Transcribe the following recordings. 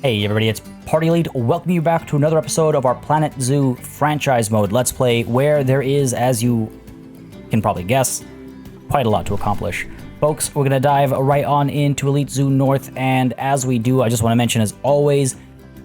Hey everybody, it's Party Elite. Welcome you back to another episode of our Planet Zoo franchise mode Let's Play, where there is, as you can probably guess, quite a lot to accomplish. Folks, we're going to dive right on into Elite Zoo North, and as we do, I just want to mention, as always,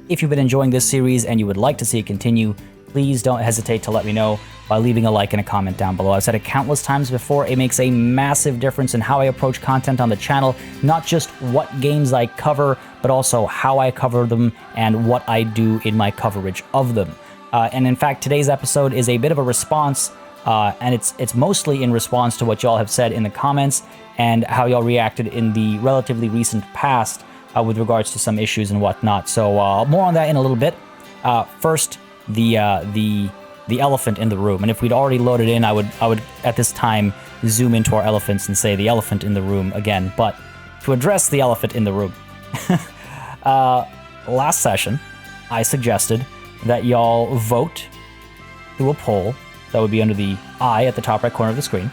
if you've been enjoying this series and you would like to see it continue, please don't hesitate to let me know by leaving a like and a comment down below. I've said it countless times before, it makes a massive difference in how I approach content on the channel, not just what games I cover, but also how I cover them and what I do in my coverage of them. And in fact, today's episode is a bit of a response, and it's mostly in response to what y'all have said in the comments and how y'all reacted in the relatively recent past with regards to some issues and whatnot. So more on that in a little bit. First, the elephant in the room, and if we'd already loaded in, I would at this time zoom into our elephants and say the elephant in the room again. But to address the elephant in the room, last session I suggested that y'all vote through a poll that would be under the I at the top right corner of the screen,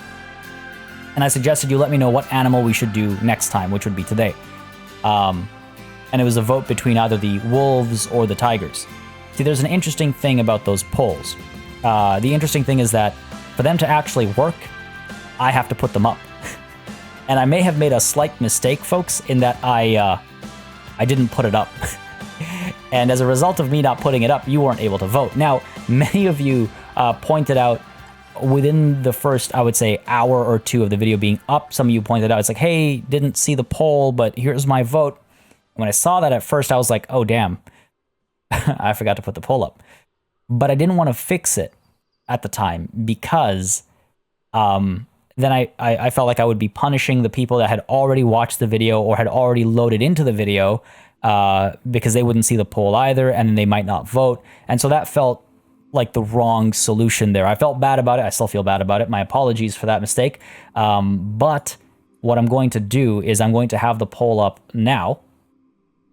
and I suggested you let me know what animal we should do next time, which would be today. And it was a vote between either the wolves or the tigers. See, there's an interesting thing about those polls. The interesting thing is that for them to actually work, I have to put them up. And I may have made a slight mistake, folks, in that I didn't put it up. And as a result of me not putting it up, you weren't able to vote. Now, many of you pointed out within the first, I would say, hour or two of the video being up, some of you pointed out, it's like, hey, didn't see the poll, but here's my vote. When I saw that at first, I was like, oh, damn, I forgot to put the poll up. But I didn't want to fix it at the time because then I felt like I would be punishing the people that had already watched the video or had already loaded into the video because they wouldn't see the poll either, and then they might not vote. And so that felt like the wrong solution there. I felt bad about it. I still feel bad about it. My apologies for that mistake. But what I'm going to do is I'm going to have the poll up now.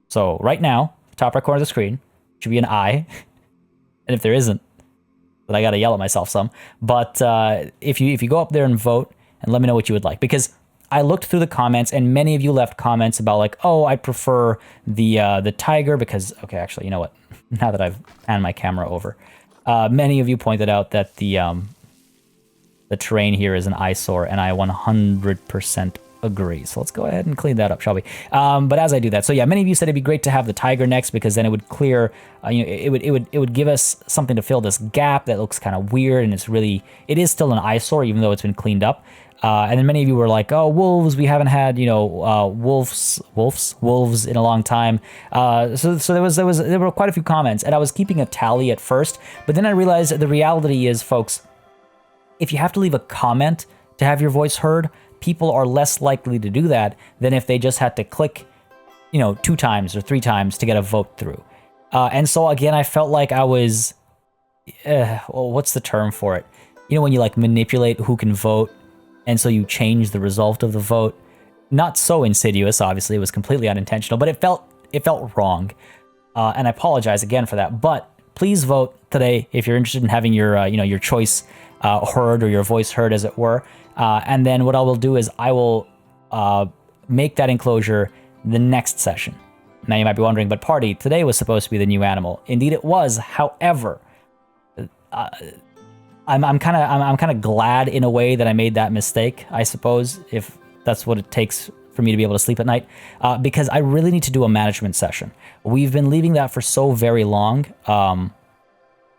So right now, top right corner of the screen, should be an I. And if there isn't, then I got to yell at myself some. But if you go up there and vote and let me know what you would like, because I looked through the comments and many of you left comments about like, oh, I prefer the tiger because, okay, actually, you know what? Now that I've panned my camera over, many of you pointed out that the terrain here is an eyesore, and I 100% agree. So let's go ahead and clean that up, shall we? But as I do that, so yeah, many of you said it'd be great to have the tiger next because then it would clear, it would give us something to fill this gap that looks kind of weird, and it is still an eyesore even though it's been cleaned up. And then many of you were like, oh, wolves, we haven't had, wolves in a long time. So there were quite a few comments, and I was keeping a tally at first, but then I realized that the reality is, folks, if you have to leave a comment to have your voice heard, people are less likely to do that than if they just had to click, 2 times or 3 times to get a vote through. And so again, I felt like I was, what's the term for it? When you like manipulate who can vote, and so you change the result of the vote. Not so insidious, obviously, it was completely unintentional, but it felt wrong. And I apologize again for that. But please vote today if you're interested in having your, your choice heard, or your voice heard, as it were. And then what I will do is I will make that enclosure the next session. Now you might be wondering, but Party, today was supposed to be the new animal. Indeed it was. However, I'm kind of glad in a way that I made that mistake, I suppose, if that's what it takes for me to be able to sleep at night, because I really need to do a management session. We've been leaving that for so very long.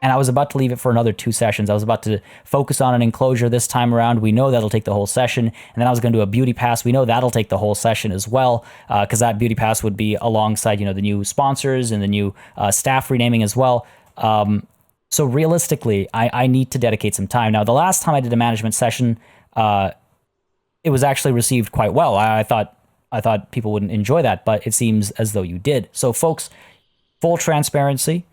And I was about to leave it for another 2 sessions. I was about to focus on an enclosure this time around. We know that'll take the whole session. And then I was going to do a beauty pass. We know that'll take the whole session as well, because that beauty pass would be alongside, the new sponsors and the new staff renaming as well. So realistically, I need to dedicate some time. Now, the last time I did a management session, it was actually received quite well. I thought people wouldn't enjoy that, but it seems as though you did. So folks, full transparency.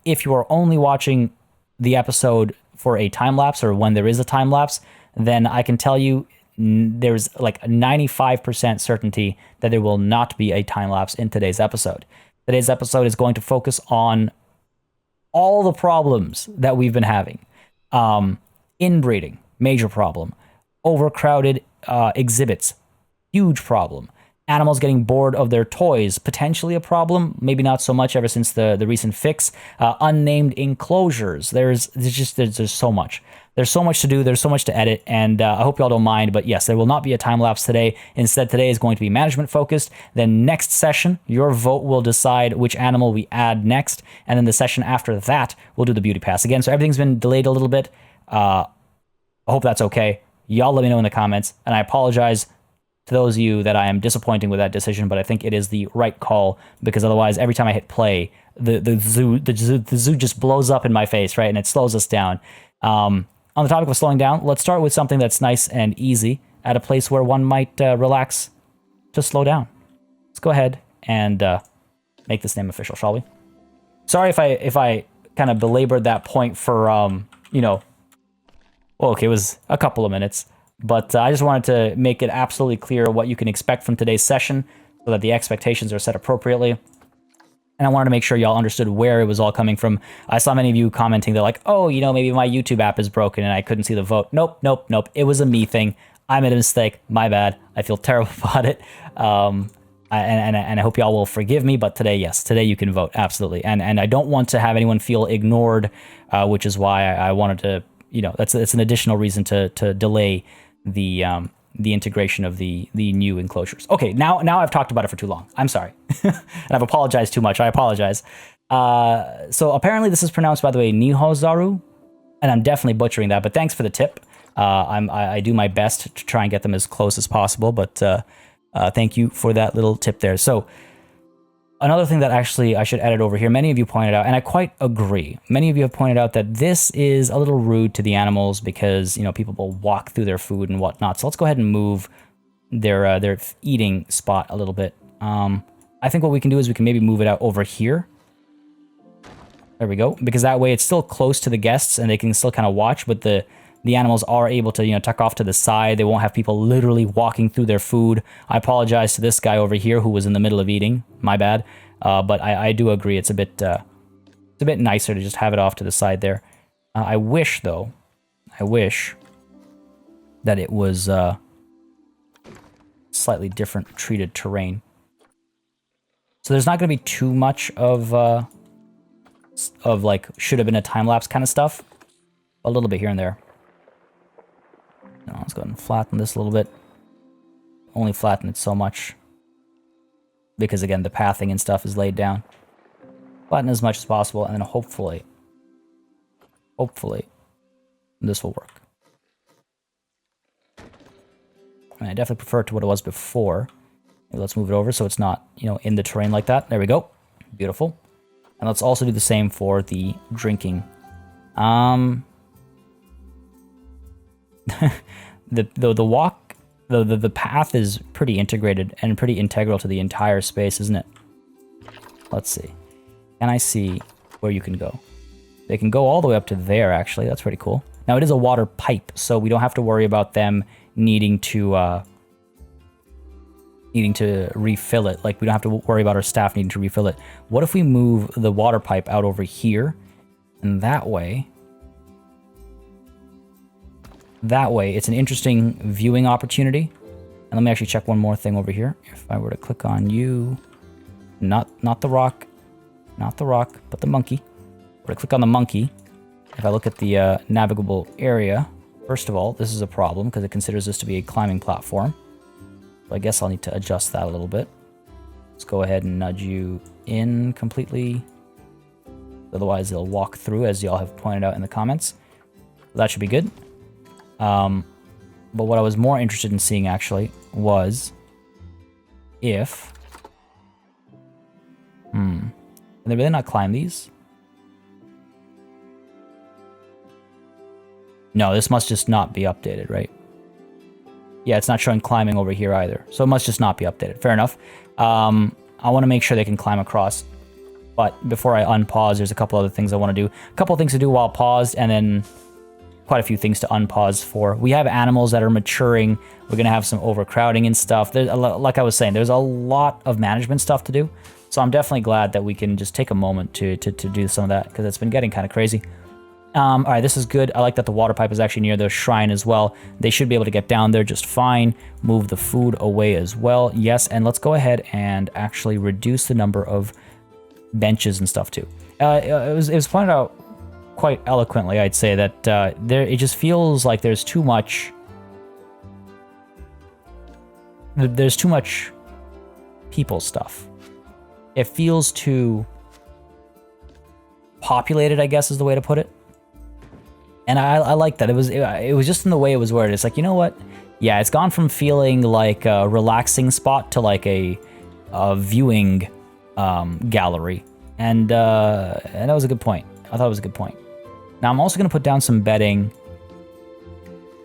If you are only watching the episode for a time lapse, or when there is a time lapse, then I can tell you there's like a 95% certainty that there will not be a time lapse in today's episode. Today's episode is going to focus on all the problems that we've been having. Inbreeding, major problem. Overcrowded exhibits, huge problem. Animals getting bored of their toys, potentially a problem, maybe not so much ever since the recent fix. Unnamed enclosures. There's so much. There's so much to do. There's so much to edit, and I hope y'all don't mind. But yes, there will not be a time lapse today. Instead, today is going to be management focused. Then next session, your vote will decide which animal we add next, and then the session after that, we'll do the beauty pass again. So everything's been delayed a little bit. I hope that's okay. Y'all let me know in the comments, and I apologize to those of you that I am disappointing with that decision, but I think it is the right call, because otherwise every time I hit play, the zoo just blows up in my face, right? And it slows us down. On the topic of slowing down, let's start with something that's nice and easy at a place where one might relax to slow down. Let's go ahead and make this name official, shall we? Sorry if I kind of belabored that point for, well, okay, it was a couple of minutes. But I just wanted to make it absolutely clear what you can expect from today's session so that the expectations are set appropriately. And I wanted to make sure y'all understood where it was all coming from. I saw many of you commenting, they're like, oh, maybe my YouTube app is broken and I couldn't see the vote. Nope. It was a me thing. I made a mistake. My bad. I feel terrible about it. And I hope y'all will forgive me. But today, yes, today you can vote. Absolutely. And I don't want to have anyone feel ignored, which is why I wanted to, that's an additional reason to delay the integration of the new enclosures. Okay, now I've talked about it for too long. I'm sorry. And I've apologized too much. I apologize. So apparently this is pronounced, by the way, Nihozaru, and I'm definitely butchering that, but thanks for the tip. I do my best to try and get them as close as possible, but thank you for that little tip there. So another thing that actually I should edit over here, many of you pointed out, and I quite agree, many of you have pointed out that this is a little rude to the animals because, people will walk through their food and whatnot. So let's go ahead and move their eating spot a little bit. I think what we can do is we can maybe move it out over here. There we go. Because that way it's still close to the guests and they can still kind of watch, but the animals are able to, tuck off to the side. They won't have people literally walking through their food. I apologize to this guy over here who was in the middle of eating. My bad. But I do agree it's a bit nicer to just have it off to the side there. I wish that it was slightly different treated terrain. So there's not going to be too much of like should have been a time lapse kind of stuff. A little bit here and there. No, let's go ahead and flatten this a little bit. Only flatten it so much. Because again, the pathing and stuff is laid down. Flatten as much as possible, and then hopefully, this will work. And I definitely prefer it to what it was before. Maybe let's move it over so it's not, in the terrain like that. There we go. Beautiful. And let's also do the same for the drinking. The path is pretty integrated and pretty integral to the entire space, isn't it? Let's see. Can I see where you can go? They can go all the way up to there, actually. That's pretty cool. Now, it is a water pipe, so we don't have to worry about them needing to refill it. Like, we don't have to worry about our staff needing to refill it. What if we move the water pipe out over here? And that way, it's an interesting viewing opportunity. And let me actually check one more thing over here. If I were to click on you, not the rock, but the monkey. If I were to click on the monkey, if I look at the navigable area, first of all, this is a problem because it considers this to be a climbing platform. So I guess I'll need to adjust that a little bit. Let's go ahead and nudge you in completely. Otherwise, it'll walk through, as y'all have pointed out in the comments. That should be good. But what I was more interested in seeing, actually, was if... Can they really not climb these? No, this must just not be updated, right? Yeah, it's not showing climbing over here either. So it must just not be updated. Fair enough. I want to make sure they can climb across. But before I unpause, there's a couple other things I want to do. A couple of things to do while paused, and then quite a few things to unpause for. We have animals that are maturing. We're going to have some overcrowding and stuff. Like I was saying, there's a lot of management stuff to do. So I'm definitely glad that we can just take a moment to do some of that, because it's been getting kind of crazy. All right, this is good. I like that the water pipe is actually near the shrine as well. They should be able to get down there just fine. Move the food away as well. Yes, and let's go ahead and actually reduce the number of benches and stuff too. It was pointed out quite eloquently, I'd say, that it just feels like there's too much. There's too much people stuff. It feels too populated, I guess is the way to put it. And I like that. It was just in the way it was worded. It's like, you know what? Yeah, it's gone from feeling like a relaxing spot to like a viewing gallery. And that was a good point. I thought it was a good point. Now I'm also going to put down some bedding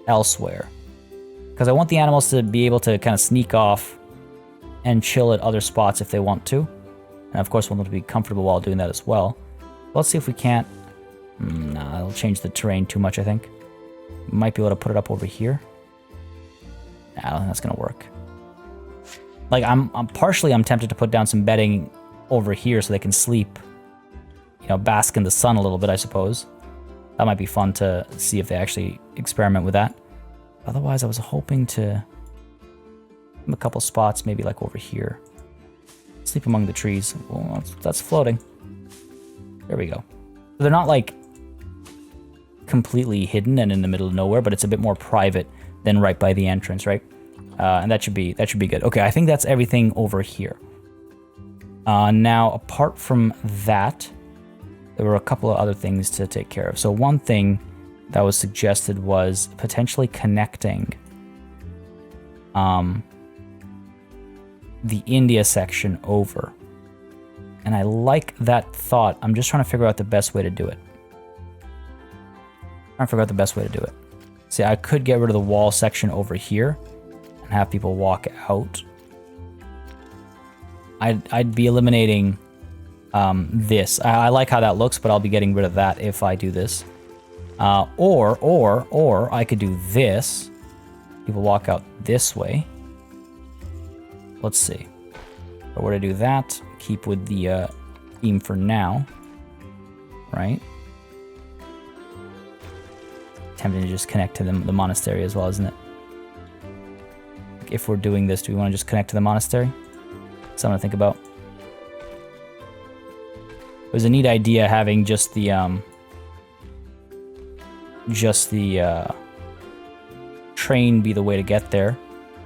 elsewhere, because I want the animals to be able to kind of sneak off and chill at other spots if they want to. And of course, we want them to be comfortable while doing that as well. Let's see if we can't. Nah, it'll change the terrain too much, I think. Might be able to put it up over here. Nah, I don't think that's gonna work. Like, I'm tempted to put down some bedding over here so they can sleep, you know, bask in the sun a little bit, I suppose. That might be fun to see if they actually experiment with that. Otherwise, I was hoping to a couple spots, maybe like over here. Sleep among the trees. Well, that's floating. There we go. They're not like completely hidden and in the middle of nowhere, but it's a bit more private than right by the entrance, right? And that should be good. Okay, I think that's everything over here. Now, apart from that, there were a couple of other things to take care of. So one thing that was suggested was potentially connecting the India section over. And I like that thought. I'm just trying to figure out the best way to do it. See, I could get rid of the wall section over here and have people walk out. I'd be eliminating this. I like how that looks, but I'll be getting rid of that if I do this. Or I could do this. People walk out this way. Let's see. If I were to do that, keep with the theme for now, right? Tempting to just connect to the monastery as well, isn't it? Like, if we're doing this, do we want to just connect to the monastery? Something to think about. It was a neat idea having just the train be the way to get there,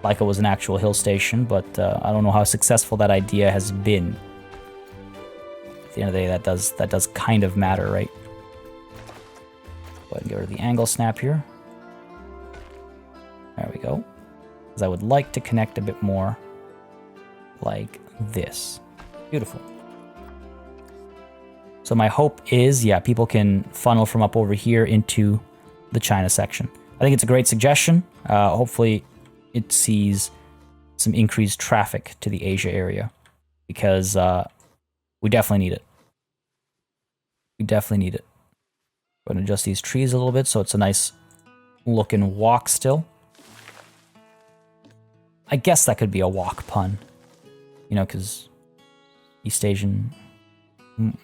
like it was an actual hill station, but I don't know how successful that idea has been. At the end of the day, that does kind of matter, right? Go ahead and get rid of the angle snap here. There we go. Because I would like to connect a bit more like this. Beautiful. So my hope is, yeah, people can funnel from up over here into the China section. I think it's a great suggestion. Hopefully it sees some increased traffic to the Asia area, because we definitely need it. I'm going to adjust these trees a little bit so it's a nice looking walk still. I guess that could be a walk pun, you know, because East Asian,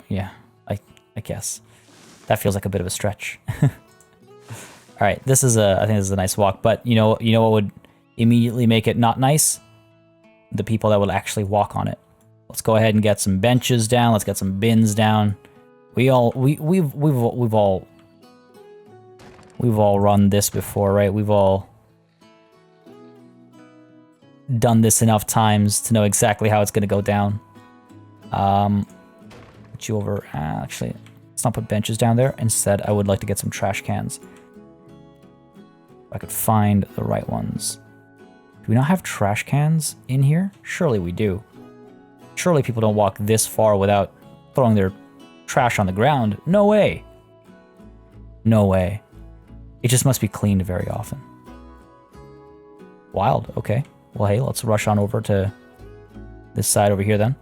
yeah, I guess. That feels like a bit of a stretch. All right, I think this is a nice walk, but you know what would immediately make it not nice? The people that would actually walk on it. Let's go ahead and get some benches down. Let's get some bins down. We've all run this before, right? We've all done this enough times to know exactly how it's going to go down. Put you over. Actually, let's not put benches down there. Instead, I would like to get some trash cans. If I could find the right ones. Do we not have trash cans in here? Surely we do. Surely people don't walk this far without throwing their trash on the ground. No way. No way. It just must be cleaned very often. Wild. Okay. Well, hey, let's rush on over to this side over here then,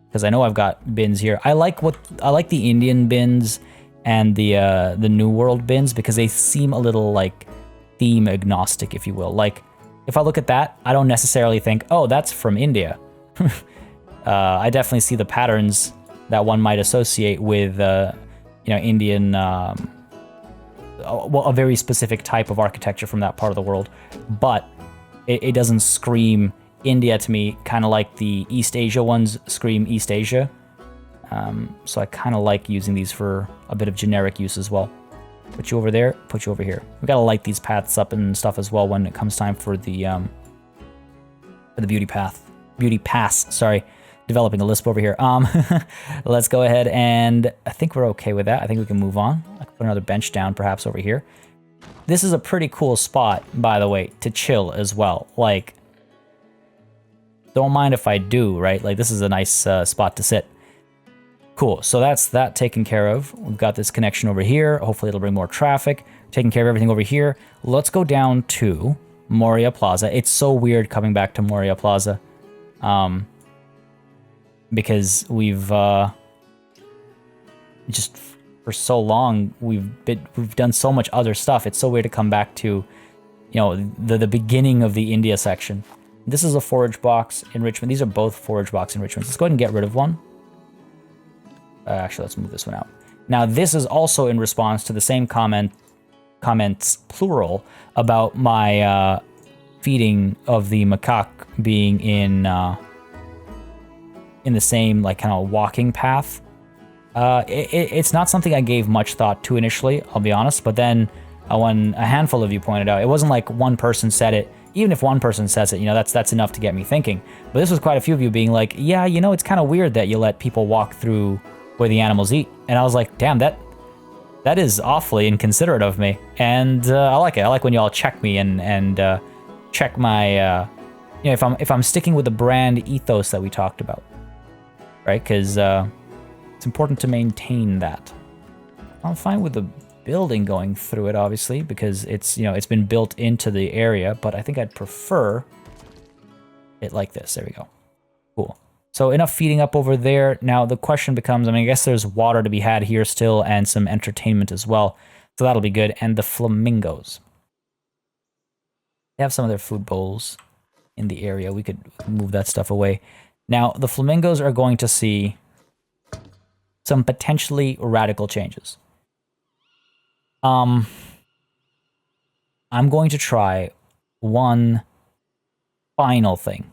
because I know I've got bins here. I like the Indian bins and the New World bins, because they seem a little like theme agnostic, if you will. Like, if I look at that, I don't necessarily think, oh, that's from India. I definitely see the patterns that one might associate with, Indian a very specific type of architecture from that part of the world, but it doesn't scream India to me, kind of like the East Asia ones scream East Asia. So I kind of like using these for a bit of generic use as well. Put you over there, put you over here. We gotta light these paths up and stuff as well when it comes time for the beauty pass. Sorry, developing a lisp over here. Let's go ahead and I think we're okay with that. I think we can move on. I can put another bench down perhaps over here. This is a pretty cool spot, by the way, to chill as well. Like, don't mind if I do, right? Like, this is a nice spot to sit. Cool, so that's that taken care of. We've got this connection over here. Hopefully it'll bring more traffic. Taking care of everything over here. Let's go down to Moria Plaza. It's so weird coming back to Moria Plaza. Because we've just for so long we've done so much other stuff. It's so weird to come back to, you know, the beginning of the India section. This is a forage box enrichment. These are both forage box enrichments. Let's go ahead and get rid of one. Actually, let's move this one out. Now, this is also in response to the same comments plural about my feeding of the macaque being in the same like kind of walking path. It's not something I gave much thought to initially, I'll be honest, but then when a handful of you pointed out, it wasn't like one person said it. Even if one person says it, you know, that's enough to get me thinking. But this was quite a few of you being like, yeah, you know, it's kind of weird that you let people walk through where the animals eat. And I was like, damn, that is awfully inconsiderate of me. And I like it. I like when y'all check me and check my, you know, if I'm sticking with the brand ethos that we talked about, right? Because it's important to maintain that. I'm fine with the building going through it, obviously, because it's, you know, it's been built into the area, but I think I'd prefer it like this. There we go. Cool. So enough feeding up over there. Now the question becomes, I mean, I guess there's water to be had here still and some entertainment as well. So that'll be good. And the flamingos. They have some of their food bowls in the area. We could move that stuff away. Now the flamingos are going to see some potentially radical changes. I'm going to try one final thing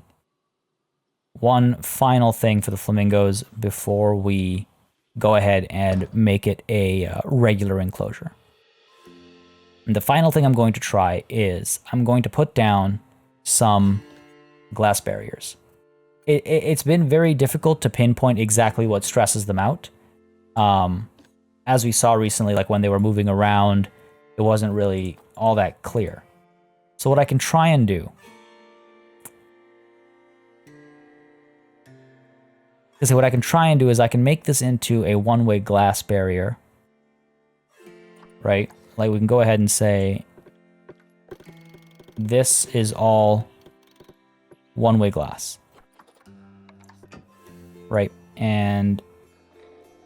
for the flamingos before we go ahead and make it a regular enclosure. And the final thing I'm going to try is I'm going to put down some glass barriers. It's been very difficult to pinpoint exactly what stresses them out. As we saw recently, like when they were moving around, it wasn't really all that clear. So what I can try and do is I can make this into a one-way glass barrier, right? Like we can go ahead and say, this is all one-way glass, right? And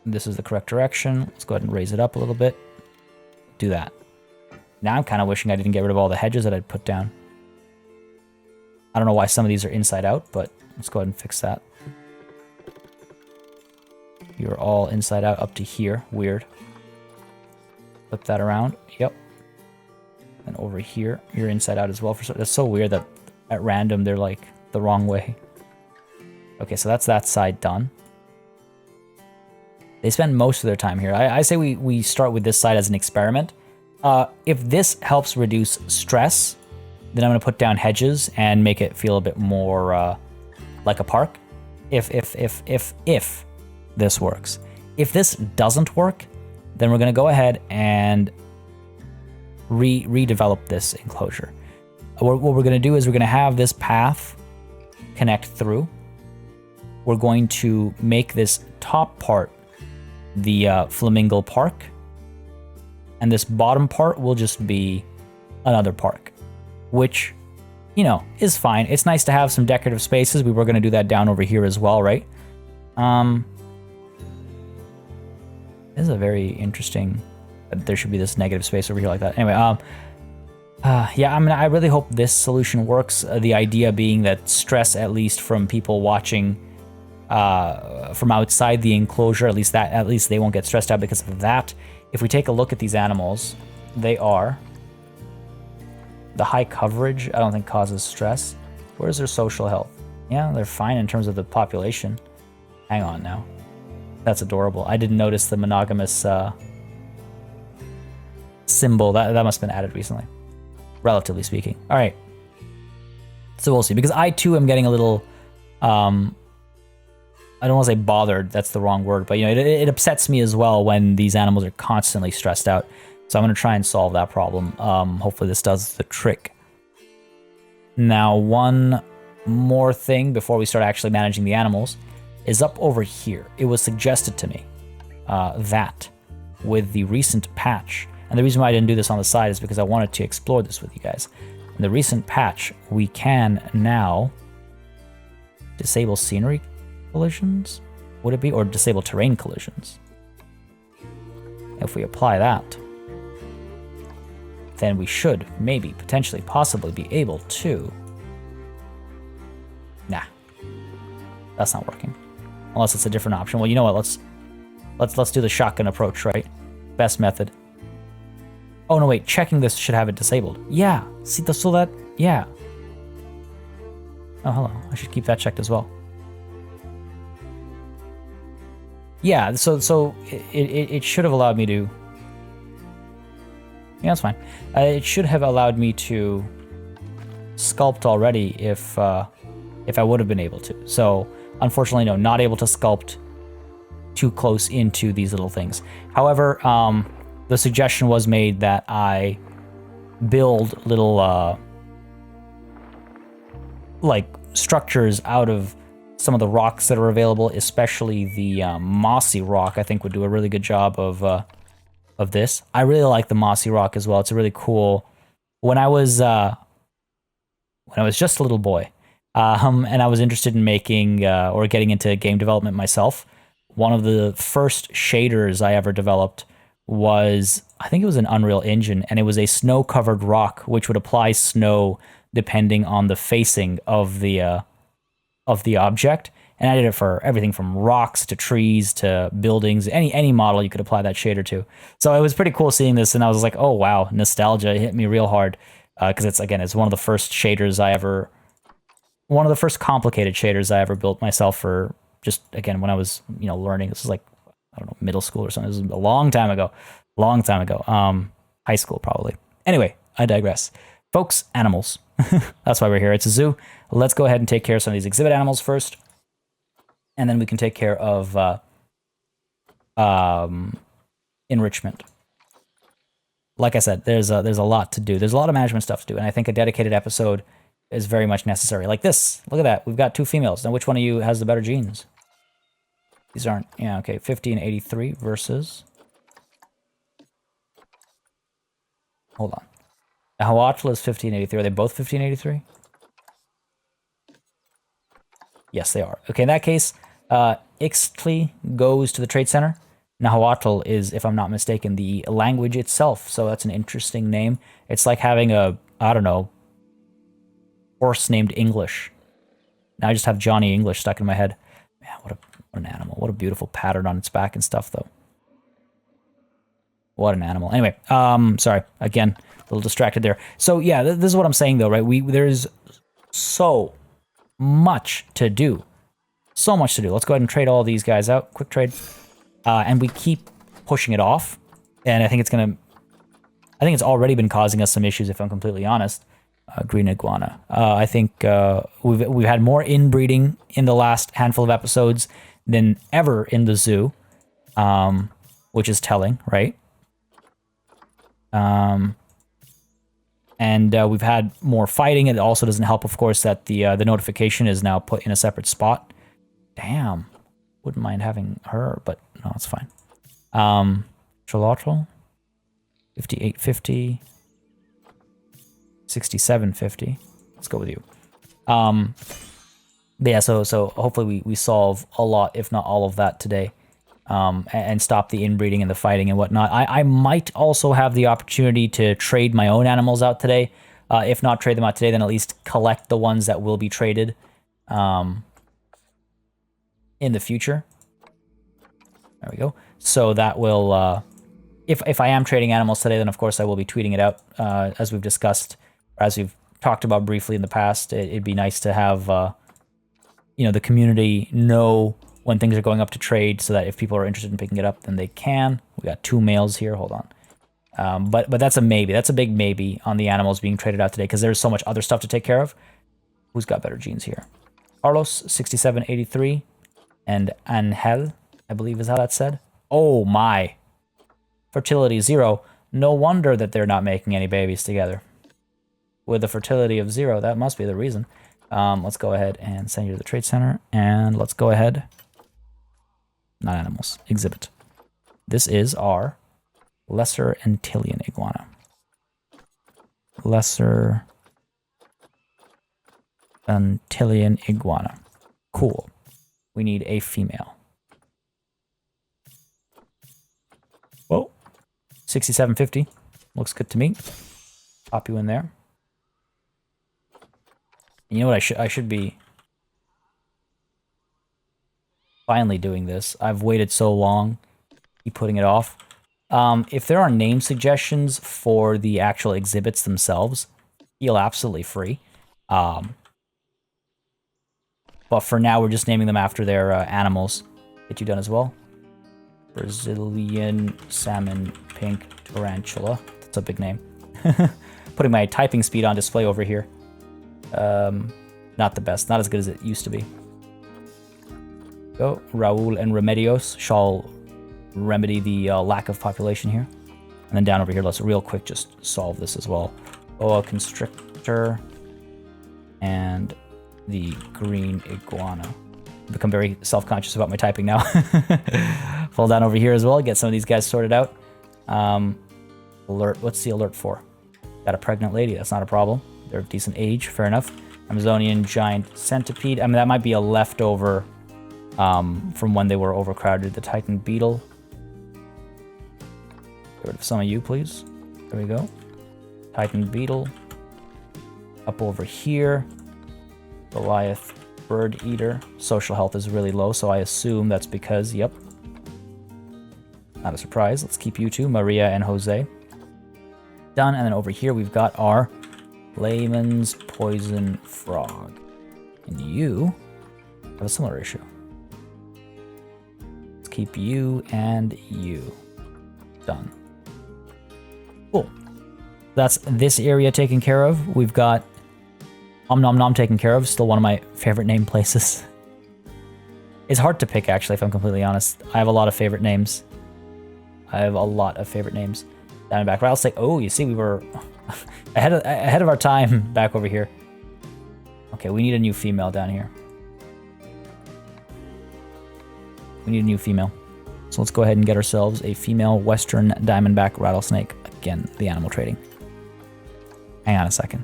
this is the correct direction. Let's go ahead and raise it up a little bit. Do that. Now I'm kind of wishing I didn't get rid of all the hedges that I'd put down. I don't know why some of these are inside out, but let's go ahead and fix that. You're all inside out up to here. Weird. Flip that around. Yep. And over here, you're inside out as well. That's so weird that at random they're like the wrong way. Okay, so that's that side done. They spend most of their time here. I say we start with this side as an experiment. If this helps reduce stress, then I'm going to put down hedges and make it feel a bit more like a park. If this works. If this doesn't work, then we're going to go ahead and redevelop this enclosure. What we're going to do is we're going to have this path connect through. We're going to make this top part the Flamingo Park, and this bottom part will just be another park, which, you know, is fine. It's nice to have some decorative spaces. We were going to do that down over here as well, right? This is a very interesting, there should be this negative space over here like that. Anyway, yeah, I mean, I really hope this solution works. The idea being that stress, at least from people watching from outside the enclosure, at least they won't get stressed out because of that. If we take a look at these animals, they are. The high coverage, I don't think causes stress. Where's their social health? Yeah, they're fine in terms of the population. Hang on now. That's adorable. I didn't notice the monogamous symbol. That must have been added recently, relatively speaking. All right. So we'll see. Because I, too, am getting a little... I don't want to say bothered. That's the wrong word. But, you know, it upsets me as well when these animals are constantly stressed out. So I'm going to try and solve that problem. Hopefully this does the trick. Now, one more thing before we start actually managing the animals is up over here. It was suggested to me that with the recent patch, and the reason why I didn't do this on the side is because I wanted to explore this with you guys. In the recent patch, we can now disable scenery collisions, would it be? Or disable terrain collisions. If we apply that, then we should maybe, potentially, possibly be able to... Nah. That's not working. Unless it's a different option. Well, you know what? Let's do the shotgun approach, right? Best method. Oh, no, wait. Checking this should have it disabled. Yeah. See, so that... Yeah. Oh, hello. I should keep that checked as well. Yeah, so it should have allowed me to... Yeah, that's fine. It should have allowed me to sculpt already if I would have been able to. So, unfortunately, no, not able to sculpt too close into these little things. However, the suggestion was made that I build little, like, structures out of some of the rocks that are available, especially the mossy rock. I think would do a really good job of this. I really like the mossy rock as well. It's a really cool. When I was just a little boy, and I was interested in making or getting into game development myself, one of the first shaders I ever developed was, I think it was an Unreal Engine, and it was a snow-covered rock which would apply snow depending on the facing of the object. And I did it for everything from rocks to trees to buildings, any model you could apply that shader to. So it was pretty cool seeing this, and I was like, oh wow, nostalgia hit me real hard, because it's one of the first shaders one of the first complicated shaders I ever built myself for, just again when I was learning. This was like, I don't know, middle school or something. This was a long time ago, high school probably. Anyway, I digress. Folks, animals. That's why we're here. It's a zoo. Let's go ahead and take care of some of these exhibit animals first, and then we can take care of enrichment. Like I said, there's a lot to do. There's a lot of management stuff to do, and I think a dedicated episode is very much necessary. Like this. Look at that. We've got 2 females. Now, which one of you has the better genes? These aren't... Yeah, okay. 1583 versus... Hold on. Nahuatl is 1583. Are they both 1583? Yes, they are. Okay, in that case, Ixtli goes to the Trade Center. Nahuatl is, if I'm not mistaken, the language itself. So that's an interesting name. It's like having a, I don't know, horse named English. Now I just have Johnny English stuck in my head. Man, what an animal. What a beautiful pattern on its back and stuff, though. What an animal. Anyway, sorry. Again, a little distracted there. So yeah, this is what I'm saying, though, right? There's so much to do. So much to do. Let's go ahead and trade all these guys out. Quick trade. And we keep pushing it off. And I think it's already been causing us some issues, if I'm completely honest. Green iguana. I think we've had more inbreeding in the last handful of episodes than ever in the zoo, which is telling, right? And we've had more fighting. It also doesn't help, of course, that the notification is now put in a separate spot. Damn, wouldn't mind having her, but no, it's fine. Trolotl, 5850. 6750. Let's go with you. But yeah, so hopefully we solve a lot, if not all of that today, and stop the inbreeding and the fighting and whatnot. I might also have the opportunity to trade my own animals out today. If not trade them out today, then at least collect the ones that will be traded in the future. There we go. So that will if I am trading animals today, then of course I will be tweeting it out, as we've discussed, as we've talked about briefly in the past. It'd be nice to have, you know, the community know when things are going up to trade, so that if people are interested in picking it up, then they can. We got 2 males here. Hold on. But that's a maybe. That's a big maybe on the animals being traded out today, because there's so much other stuff to take care of. Who's got better genes here? Carlos, 6783, and Angel, I believe is how that's said. Oh my. Fertility 0. No wonder that they're not making any babies together. With a fertility of 0, that must be the reason. Let's go ahead and send you to the trade center, and let's go ahead. Not animals. Exhibit. This is our Lesser Antillean iguana. Lesser Antillean iguana. Cool. We need a female. Whoa. 6750. Looks good to me. Pop you in there. You know what, I should be finally doing this. I've waited so long. Keep putting it off. If there are name suggestions for the actual exhibits themselves, feel absolutely free. But for now, we're just naming them after their animals. Get you done as well. Brazilian salmon pink tarantula. That's a big name. Putting my typing speed on display over here. Not the best. Not as good as it used to be. Go. Raul and Remedios shall remedy the lack of population here. And then down over here, let's real quick just solve this as well. Boa constrictor and the green iguana. I've become very self-conscious about my typing now. Fall down over here as well, get some of these guys sorted out. Alert, what's the alert for? Got a pregnant lady, that's not a problem. They're of decent age, fair enough. Amazonian giant centipede. I mean, that might be a leftover from when they were overcrowded. The Titan beetle. Get rid of some of you, please. There we go. Titan beetle. Up over here. Goliath bird eater. Social health is really low, so I assume that's because, yep. Not a surprise. Let's keep you two, Maria and Jose. Done, and then over here we've got our Layman's poison frog. And you have a similar issue. Let's keep you and you. Done. Cool. That's this area taken care of. We've got Nom Nom taken care of. Still one of my favorite name places. It's hard to pick, actually, if I'm completely honest. I have a lot of favorite names. Diamondback Rattlesnake. Oh, you see, we were ahead of our time back over here. Okay, we need a new female down here. We need a new female. So let's go ahead and get ourselves a female Western Diamondback Rattlesnake. Again, the animal trading. Hang on a second.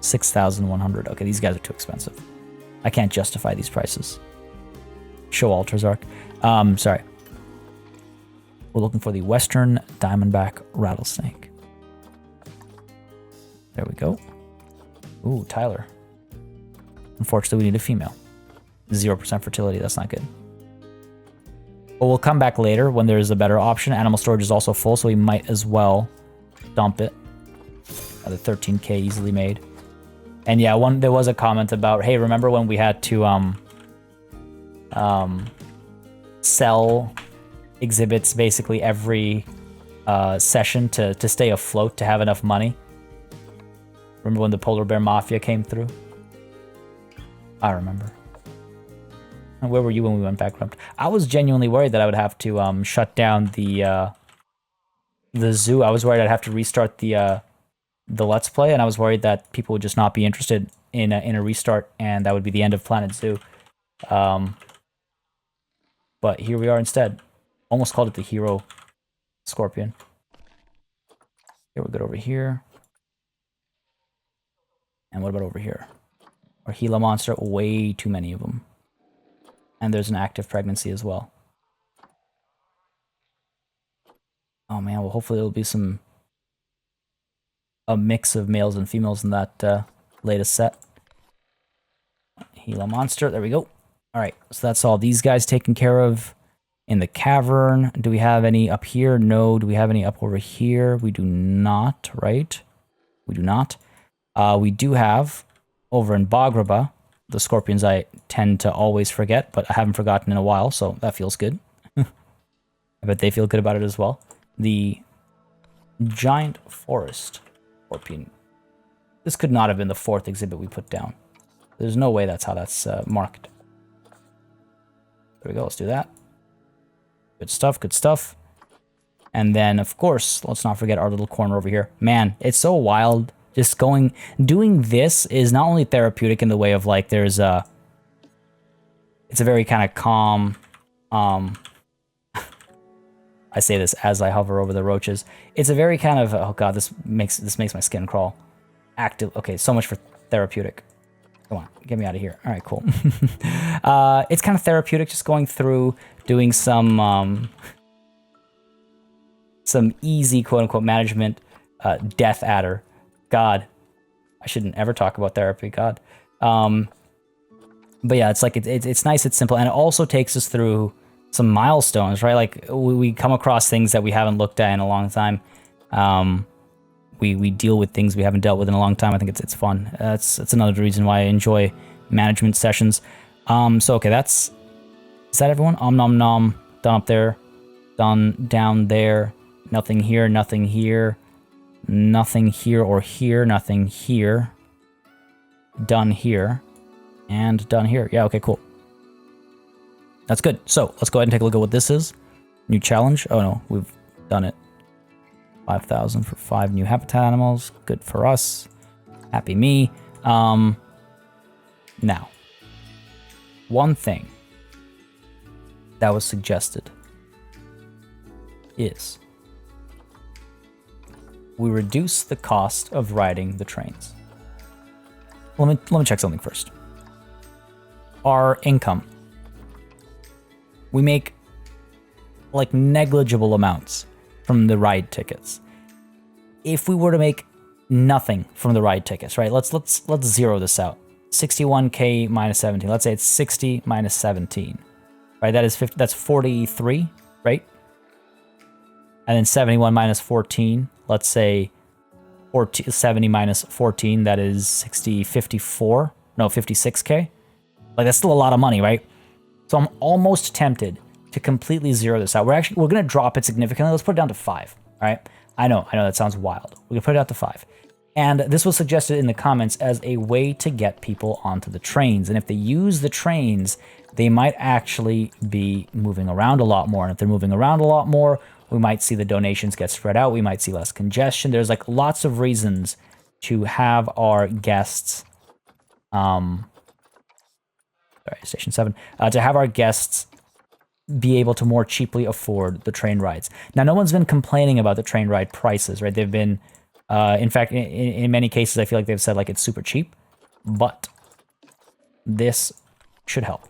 6,100. Okay, these guys are too expensive. I can't justify these prices. Show alters arc. Sorry. We're looking for the Western Diamondback Rattlesnake. There we go. Ooh, Tyler. Unfortunately, we need a female. 0% fertility, that's not good. But we'll come back later when there's a better option. Animal storage is also full, so we might as well dump it. Another 13k easily made. And yeah, there was a comment about, hey, remember when we had to sell exhibits basically every session to stay afloat, to have enough money? Remember when the Polar Bear Mafia came through? I remember. And where were you when we went bankrupt? I was genuinely worried that I would have to shut down the zoo. I was worried I'd have to restart the Let's Play, and I was worried that people would just not be interested in a restart, and that would be the end of Planet Zoo. But here we are instead. Almost called it the Hero Scorpion. Here, we're good over here. And what about over here? Our Gila monster, way too many of them. And there's an active pregnancy as well. Oh man, well hopefully it'll be a mix of males and females in that latest set. Gila monster, there we go. Alright, so that's all these guys taken care of in the cavern. Do we have any up here? No. Do we have any up over here? We do not, right? We do not. We do have over in Bagraba, the scorpions I tend to always forget, but I haven't forgotten in a while, so that feels good. I bet they feel good about it as well. The giant forest scorpion. This could not have been the 4th exhibit we put down. There's no way that's how that's marked. There we go, let's do that. Good stuff, good stuff. And then, of course, let's not forget our little corner over here. Man, it's so wild. Just doing this is not only therapeutic in the way of like, it's a very kind of calm, I say this as I hover over the roaches. It's a very kind of, oh god, this makes my skin crawl. Active, okay, so much for therapeutic. Come on, get me out of here. All right, cool. It's kind of therapeutic just going through, doing some easy quote-unquote management, death adder. God, I shouldn't ever talk about therapy, God. But yeah, it's like, it's nice, it's simple, and it also takes us through some milestones, right? Like, we come across things that we haven't looked at in a long time. We deal with things we haven't dealt with in a long time. I think it's fun. That's another reason why I enjoy management sessions. So okay, is that everyone? Om nom nom, done up there, done down there, nothing here, nothing here, nothing here or here, nothing here, done here, and done here. Yeah, okay, cool. That's good. So let's go ahead and take a look at what this is. New challenge. Oh no, we've done it. 5,000 for 5 new habitat animals. Good for us. Happy me. Now, one thing that was suggested is we reduce the cost of riding the trains. Let me check something first. Our income. We make like negligible amounts from the ride tickets. If we were to make nothing from the ride tickets, right? Let's zero this out. 61k minus 17. Let's say it's 60 minus 17. Right? That is 50, that's 43, right? And then 71 minus 14. Let's say 70 minus 14, that is 54. No, 56k. Like, that's still a lot of money, right? So I'm almost tempted to completely zero this out. We're going to drop it significantly. Let's put it down to 5, all right? I know that sounds wild. We're going to put it out to 5. And this was suggested in the comments as a way to get people onto the trains. And if they use the trains, they might actually be moving around a lot more. And if they're moving around a lot more, we might see the donations get spread out. We might see less congestion. There's like lots of reasons to have our guests, sorry, Station 7, to have our guests be able to more cheaply afford the train rides. Now, no one's been complaining about the train ride prices, right? They've been, in fact, in many cases, I feel like they've said like it's super cheap, but this should help.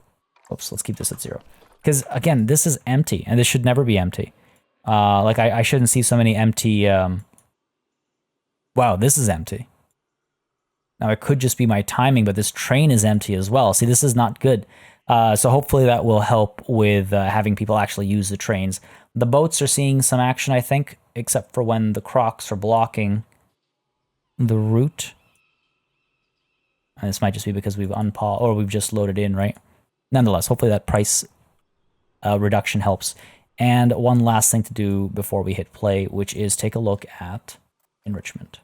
Oops, let's keep this at 0. Because again, this is empty, and this should never be empty. Like I shouldn't see so many empty, wow, this is empty. Now, it could just be my timing, but this train is empty as well. See, this is not good. So hopefully that will help with having people actually use the trains. The boats are seeing some action, I think, except for when the crocs are blocking the route. And this might just be because we've or we've just loaded in, right? Nonetheless, hopefully that price reduction helps. And one last thing to do before we hit play, which is take a look at enrichment.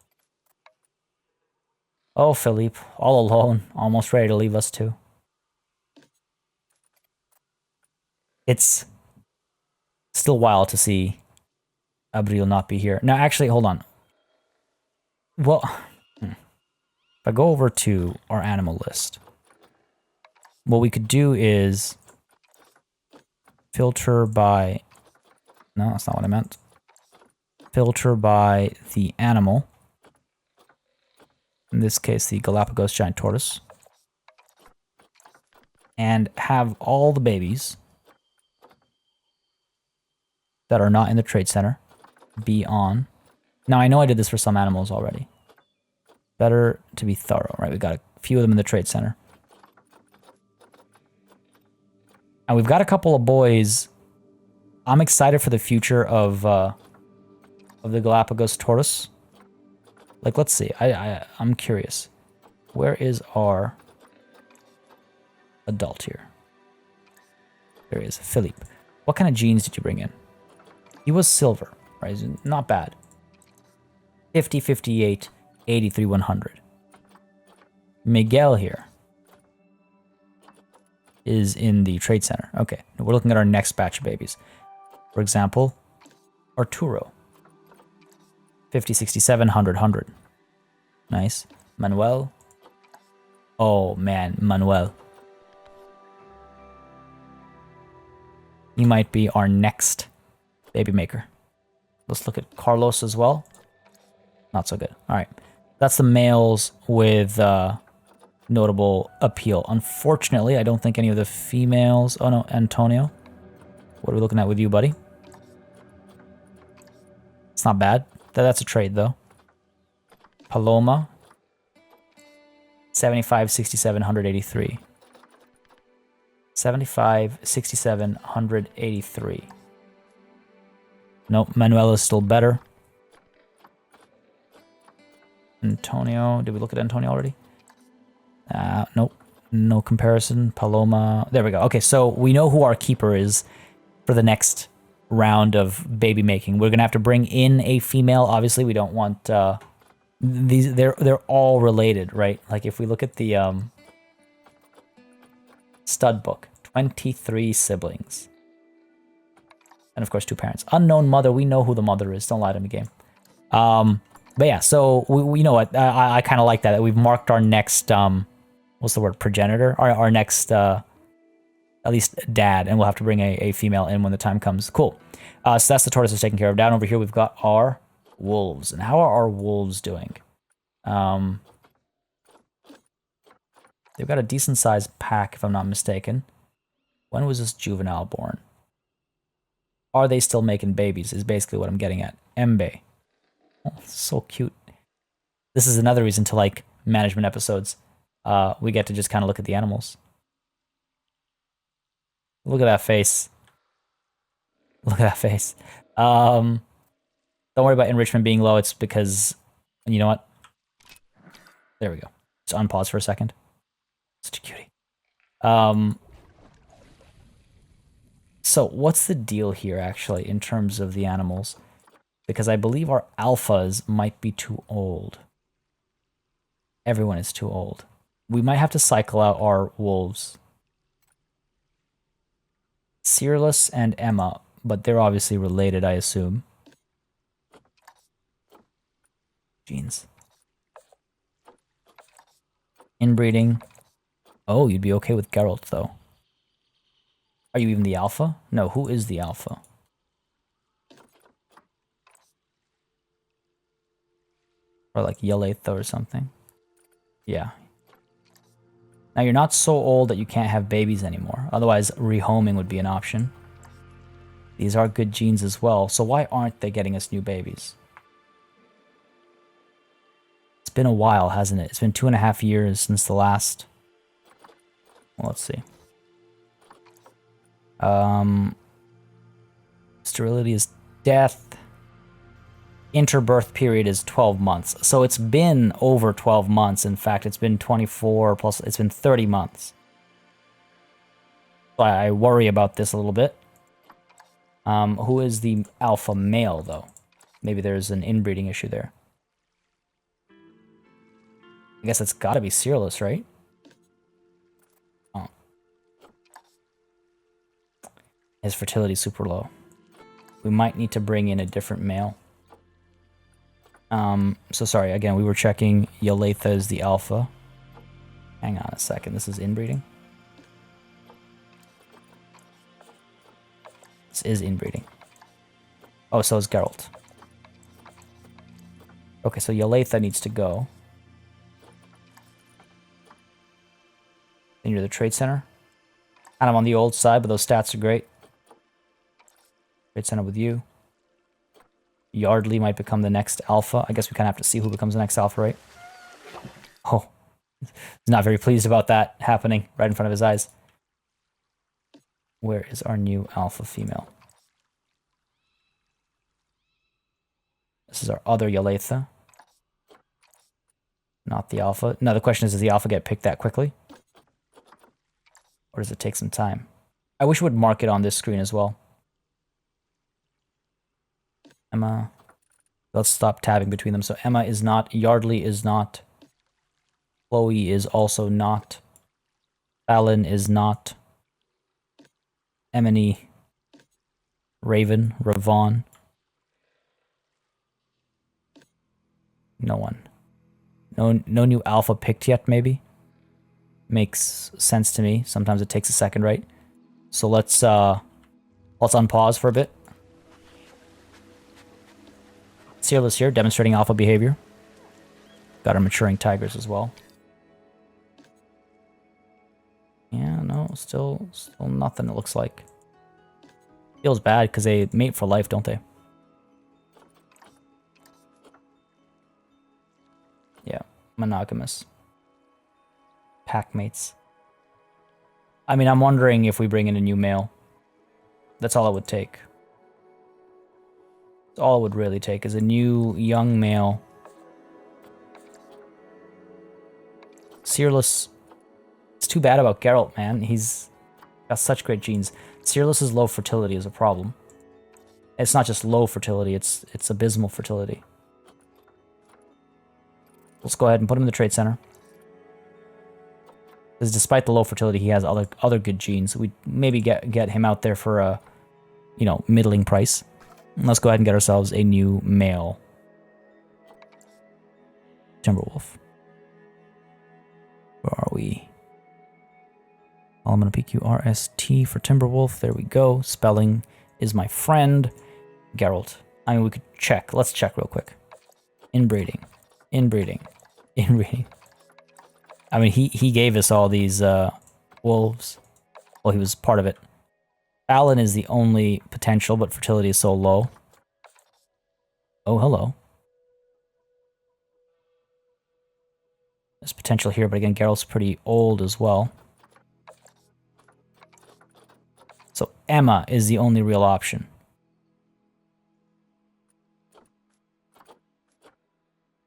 Oh, Philippe, all alone, almost ready to leave us too. It's still wild to see Abril not be here. Now, actually, hold on. Well, if I go over to our animal list, what we could do is filter by... No, that's not what I meant. Filter by the animal. In this case, the Galapagos giant tortoise. And have all the babies that are not in the trade center be on. Now, I know I did this for some animals already. Better to be thorough, right? We've got a few of them in the trade center. And we've got a couple of boys I'm excited for the future of the Galapagos tortoise. Like, let's see. I'm curious. Where is our adult here? There he is, Philippe. What kind of genes did you bring in? He was silver, right? Not bad. 50, 58, 83, 100. Miguel here is in the trade center. Okay, we're looking at our next batch of babies. For example, Arturo. 50, 67, 100, 100. Nice. Manuel. Oh, man, Manuel. He might be our next baby maker. Let's look at Carlos as well. Not so good. All right. That's the males with notable appeal. Unfortunately, I don't think any of the females... Oh, no, Antonio. What are we looking at with you, buddy? It's not bad. That's a trade, though. Paloma. 75, 67, 183. 75, 67, 183. Nope, Manuel is still better. Antonio, did we look at Antonio already? Nope, no comparison. Paloma, there we go. Okay, so we know who our keeper is for the next round of baby making. We're gonna have to bring in a female. Obviously, we don't want these. They're all related, right? Like if we look at the stud book, 23 siblings, and of course 2 parents. Unknown mother. We know who the mother is. Don't lie to me, game. But yeah, so we you know what? I kind of like that we've marked our next what's the word? Progenitor. Our next at least dad, and we'll have to bring a female in when the time comes. Cool. So that's the tortoises taken care of. Down over here, we've got our wolves. And how are our wolves doing? They've got a decent-sized pack, if I'm not mistaken. When was this juvenile born? Are they still making babies, is basically what I'm getting at. Embe. Oh, so cute. This is another reason to like management episodes. We get to just kind of look at the animals. Look at that face. Look at that face. Don't worry about enrichment being low. It's because, you know what? There we go. Just unpause for a second. Such a cutie. So what's the deal here, actually, in terms of the animals? Because I believe our alphas might be too old. Everyone is too old. We might have to cycle out our wolves. Searless and Emma, but they're obviously related, I assume. Genes. Inbreeding. Oh, you'd be okay with Geralt, though. Are you even the alpha? No, who is the alpha? Or like Yeletha or something. Yeah. Now you're not so old that you can't have babies anymore. Otherwise, rehoming would be an option. These are good genes as well. So why aren't they getting us new babies? It's been a while, hasn't it? It's been 2.5 years since the last... Well, let's see. Sterility is death. Interbirth period is 12 months. So it's been over 12 months. In fact, it's been 24 plus, it's been 30 months. So I worry about this a little bit. Who is the alpha male, though? Maybe there's an inbreeding issue there. I guess it's gotta be Searless, right? Oh. His fertility is super low. We might need to bring in a different male. So sorry, again, we were checking Yeletha is the alpha. Hang on a second, this is inbreeding. This is inbreeding. Oh, so is Geralt. Okay, so Yeletha needs to go. Then you're the trade center. Kind of on the old side, but those stats are great. Trade center with you. Yardley might become the next alpha. I guess we kind of have to see who becomes the next alpha, right? Oh, he's not very pleased about that happening right in front of his eyes. Where is our new alpha female? This is our other Yaletha. Not the alpha. Now the question is, does the alpha get picked that quickly? Or does it take some time? I wish it would mark it on this screen as well. Emma. Let's stop tabbing between them. So Emma is not. Yardley is not. Chloe is also not. Fallon is not. Emily. Raven. Ravon. No one. No new alpha picked yet, maybe? Makes sense to me. Sometimes it takes a second, right? So let's unpause for a bit. Searless here, demonstrating alpha behavior. Got our maturing tigers as well. Yeah, no, still nothing, it looks like. Feels bad because they mate for life, don't they? Yeah, monogamous. Pack mates. I mean, I'm wondering if we bring in a new male. That's all it would take. That's all it would really take is a new young male. Searless. It's too bad about Geralt, man. He's got such great genes. Searless's low fertility is a problem. It's not just low fertility, it's abysmal fertility. Let's go ahead and put him in the trade center. Because despite the low fertility, he has other good genes. We'd maybe get him out there for a, middling price. And let's go ahead and get ourselves a new male Timberwolf. Where are we? Element PQRST for Timberwolf. There we go. Spelling is my friend. Geralt. I mean, we could check. Let's check real quick. Inbreeding. Inbreeding. Inbreeding. I mean, he gave us all these wolves. Well, he was part of it. Fallon is the only potential, but fertility is so low. Oh, hello. There's potential here, but again, Geralt's pretty old as well. So Emma is the only real option.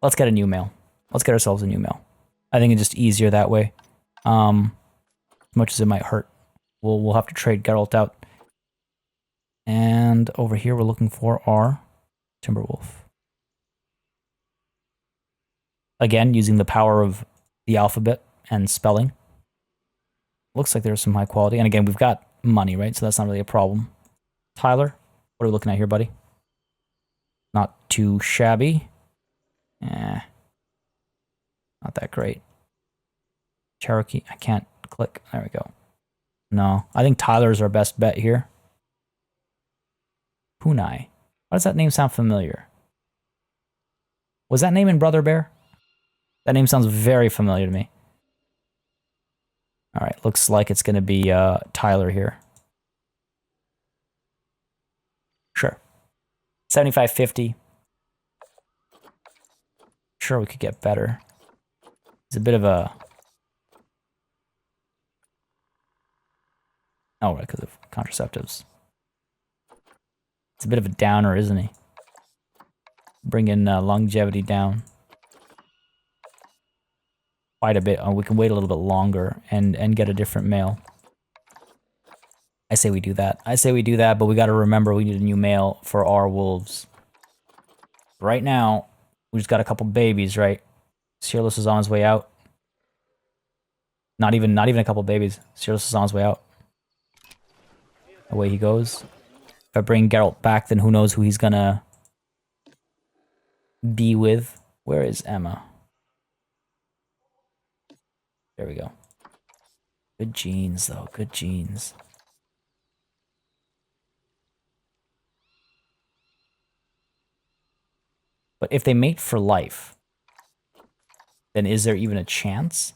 Let's get a new male. Let's get ourselves a new male. I think it's just easier that way. As much as it might hurt. We'll have to trade Geralt out. And over here we're looking for our Timberwolf. Again, using the power of the alphabet and spelling. Looks like there's some high quality. And again, we've got money, right? So that's not really a problem. Tyler, what are we looking at here, buddy? Not too shabby. Not that great. Cherokee, I can't click. There we go. No, I think Tyler's our best bet here. Punai. Why does that name sound familiar? Was that name in Brother Bear? That name sounds very familiar to me. All right, looks like it's going to be Tyler here. Sure. 75.50. Sure, we could get better. It's a bit of a... Oh, right, because of contraceptives. It's a bit of a downer, isn't he? Bringing longevity down. Quite a bit. Oh, we can wait a little bit longer and get a different male. I say we do that. I say we do that, but we got to remember we need a new male for our wolves. Right now, we just got a couple babies, right? Searless is on his way out. Not even a couple babies. Searless is on his way out. Away he goes. If I bring Geralt back, then who knows who he's gonna be with. Where is Emma? There we go. Good genes, though. Good genes. But if they mate for life, then is there even a chance?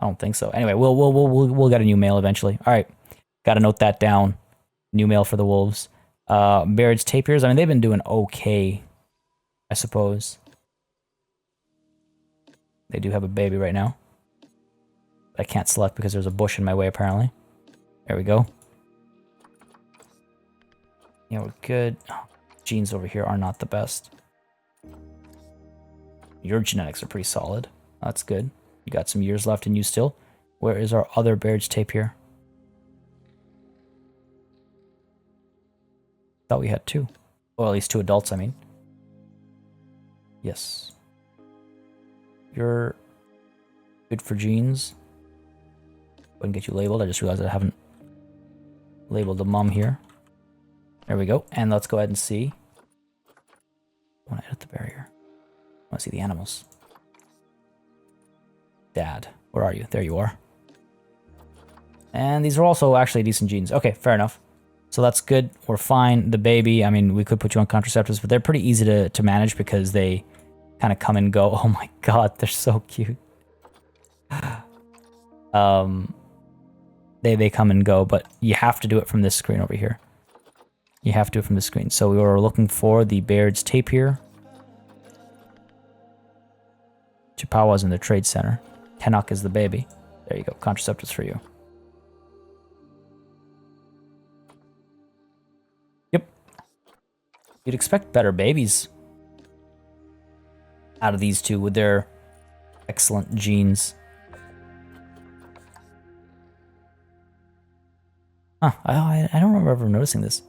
I don't think so. Anyway, we'll get a new male eventually. All right, got to note that down. New male for the wolves. Baird's tapirs. I mean, they've been doing okay, I suppose. They do have a baby right now. I can't select because there's a bush in my way, apparently. There we go. Yeah, we're good. Oh, genes over here are not the best. Your genetics are pretty solid. That's good. You got some years left in you still. Where is our other Baird's tape here? Thought we had 2. Well, at least 2 adults, I mean. Yes. You're good for genes. Wouldn't get you labeled. I just realized I haven't labeled the mum here. There we go. And let's go ahead and see. I want to edit the barrier. I want to see the animals. Dad, where are you? There you are. And these are also actually decent genes. Okay, fair enough. So that's good. We're fine. The baby, I mean, we could put you on contraceptives, but they're pretty easy to manage because they kind of come and go. Oh my god, they're so cute. They come and go, but you have to do it from this screen over here. You have to do it from this screen. So we were looking for the Baird's tape here. Chippewa's in the trade center. Kenok is the baby. There you go. Contraceptives for you. Yep. You'd expect better babies out of these two with their excellent genes. Huh. I don't remember ever noticing this.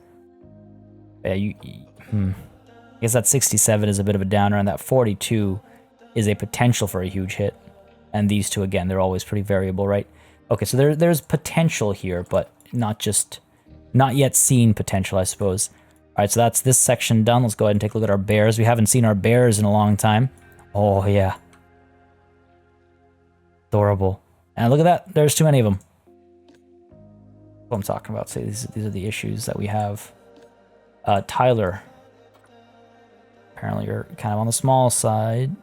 Yeah, I guess that 67 is a bit of a downer, and that 42 is a potential for a huge hit. And these two, again, they're always pretty variable, right? Okay, so there's potential here, but not yet seen potential, I suppose. All right, so that's this section done. Let's go ahead and take a look at our bears. We haven't seen our bears in a long time. Oh, yeah. Adorable. And look at that. There's too many of them. What I'm talking about. See, these are the issues that we have. Tyler. Apparently you're kind of on the small side.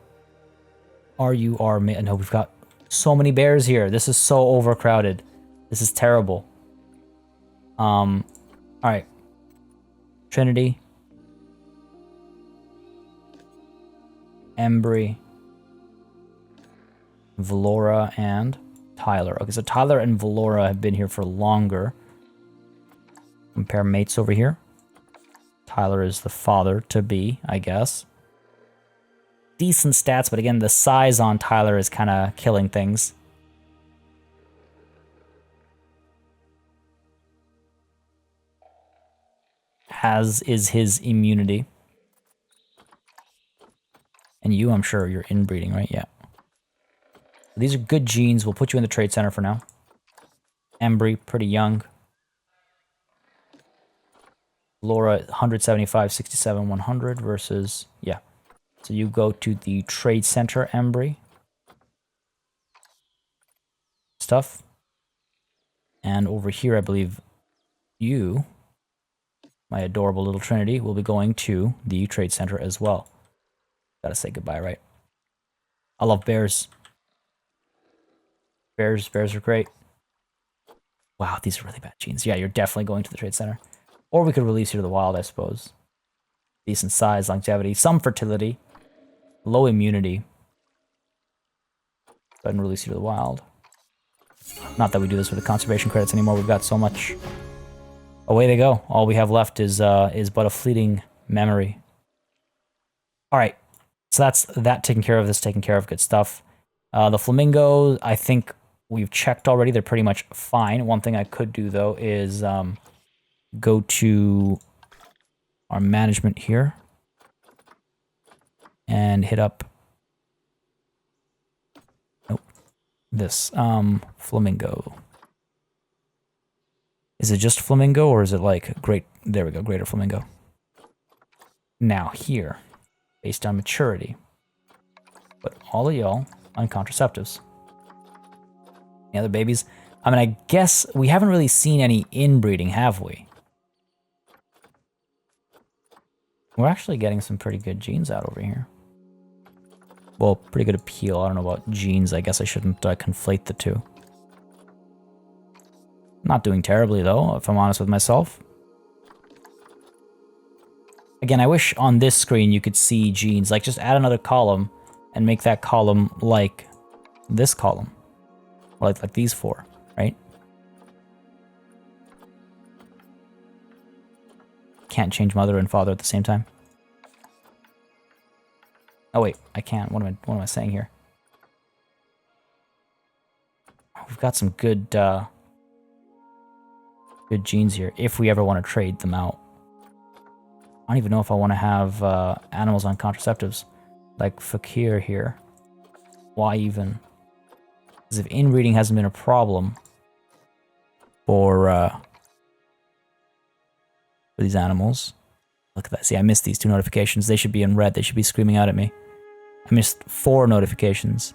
No, we've got so many bears here. This is so overcrowded. This is terrible. All right. Trinity. Embry. Valora and Tyler. Okay, so Tyler and Valora have been here for longer. Compare mates over here. Tyler is the father-to-be, I guess. Decent stats, but again, the size on Tyler is kind of killing things. As is his immunity. And you, I'm sure you're inbreeding, right? Yeah. These are good genes. We'll put you in the trade center for now. Embry, pretty young. Laura, 175, 67, 100 versus... Yeah. So you go to the trade center, Embry. Stuff. And over here, I believe you, my adorable little Trinity, will be going to the trade center as well. Gotta say goodbye, right? I love bears. Bears are great. Wow, these are really bad genes. Yeah, you're definitely going to the trade center. Or we could release you to the wild, I suppose. Decent size, longevity, some fertility, low immunity. Go ahead and release you to the wild. Not that we do this with the conservation credits anymore. We've got so much. Away they go. All we have left is but a fleeting memory. All right. So that's that taken care of. This taken care of. Good stuff. The flamingos, I think we've checked already. They're pretty much fine. One thing I could do, though, is go to our management here and hit up this flamingo. Is it just flamingo, or is it like great? There we go, greater flamingo. Now here, based on maturity, put all of y'all on contraceptives. Any other babies? I mean, I guess we haven't really seen any inbreeding, have we? We're actually getting some pretty good genes out over here. Well, pretty good appeal. I don't know about genes. I guess I shouldn't conflate the two. Not doing terribly, though, if I'm honest with myself. Again, I wish on this screen you could see genes. Like, just add another column and make that column like this column. Like these four, right? can't change mother and father at the same time. Oh wait, I can't. What am I saying here? We've got some good good genes here if we ever want to trade them out. I don't even know if I want to have animals on contraceptives like Fakir here. Why even? Because if inbreeding hasn't been a problem for these animals. Look at that. See, I missed these 2 notifications. They should be in red. They should be screaming out at me. I missed 4 notifications.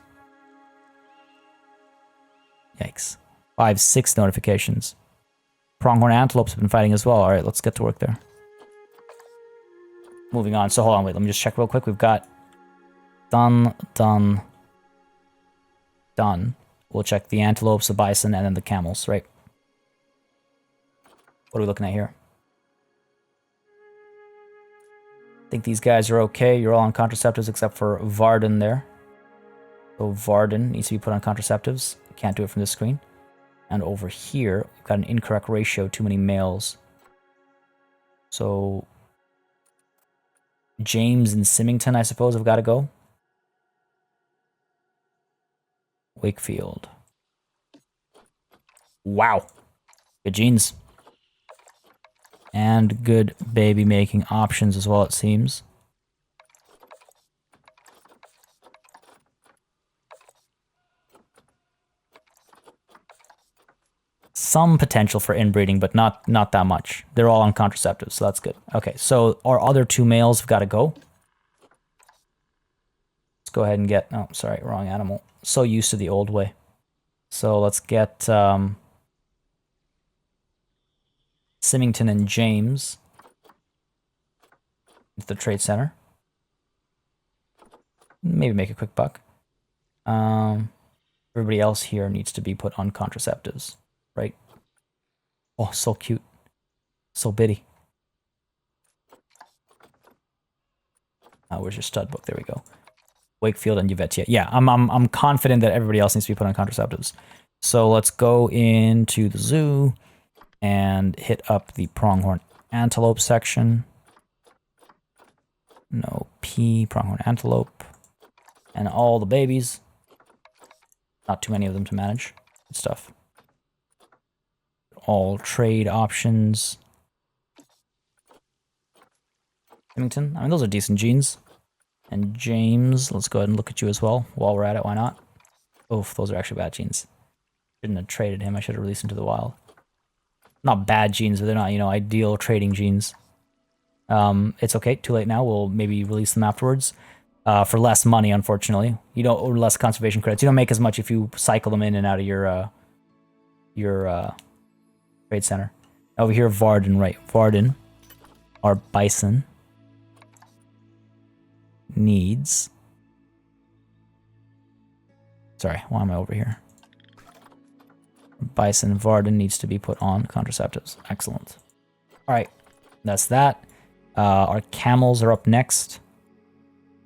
Yikes. 5, 6 notifications. Pronghorn Antelopes have been fighting as well. Alright, let's get to work there. Moving on. So hold on, wait. Let me just check real quick. We've got done. We'll check the antelopes, the bison, and then the camels, right? What are we looking at here? I think these guys are okay. You're all on contraceptives except for Varden there. So Varden needs to be put on contraceptives. Can't do it from this screen. And over here, we've got an incorrect ratio, too many males. So James and Symington, I suppose, have got to go. Wakefield. Wow. Good genes. And good baby making options as well, it seems. Some potential for inbreeding, but not that much. They're all on contraceptives, so that's good. Okay, so our other 2 males have got to go. Let's go ahead and get... Oh, sorry, wrong animal. So used to the old way. So let's get Symington and James at the trade center. Maybe make a quick buck. Everybody else here needs to be put on contraceptives, right? Oh, so cute. So bitty. Where's your stud book? There we go. Wakefield and Yvetia. Yeah, I'm confident that everybody else needs to be put on contraceptives. So let's go into the zoo and hit up the Pronghorn Antelope section. No P, Pronghorn Antelope. And all the babies. Not too many of them to manage. Good stuff. All trade options. Remington. I mean, those are decent genes. And James, let's go ahead and look at you as well. While we're at it, why not? Oof, those are actually bad genes. Shouldn't have traded him. I should have released him to the wild. Not bad genes, but they're not, you know, ideal trading genes. It's okay. Too late now. We'll maybe release them afterwards. For less money, unfortunately. You don't, or less conservation credits. You don't make as much if you cycle them in and out of your trade center. Over here, Varden, right? Varden, our bison, needs... Sorry, why am I over here? Bison Varden needs to be put on contraceptives. Excellent. All right, that's that. Our camels are up next.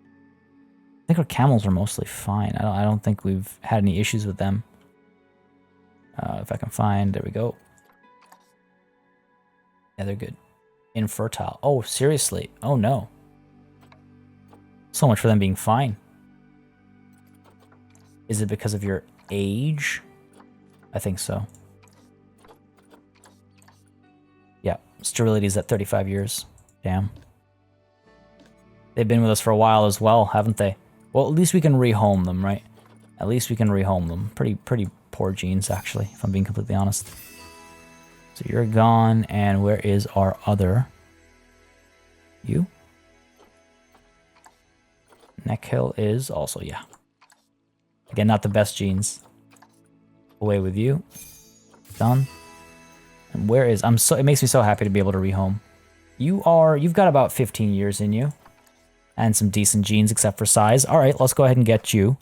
I think our camels are mostly fine. I don't think we've had any issues with them. If I can find, there we go. Yeah, they're good. Infertile. Oh, seriously? Oh no. So much for them being fine. Is it because of your age? I think so. Yeah, sterility is at 35 years. Damn. They've been with us for a while as well, haven't they? Well, at least we can rehome them, right? At least we can rehome them. Pretty poor genes, actually, if I'm being completely honest. So you're gone, and where is our other? You? Neckhill is also, yeah. Again, not the best genes. Away with you. Done. And where is... it makes me so happy to be able to rehome. You've got about 15 years in you. And some decent genes except for size. Alright, let's go ahead and get you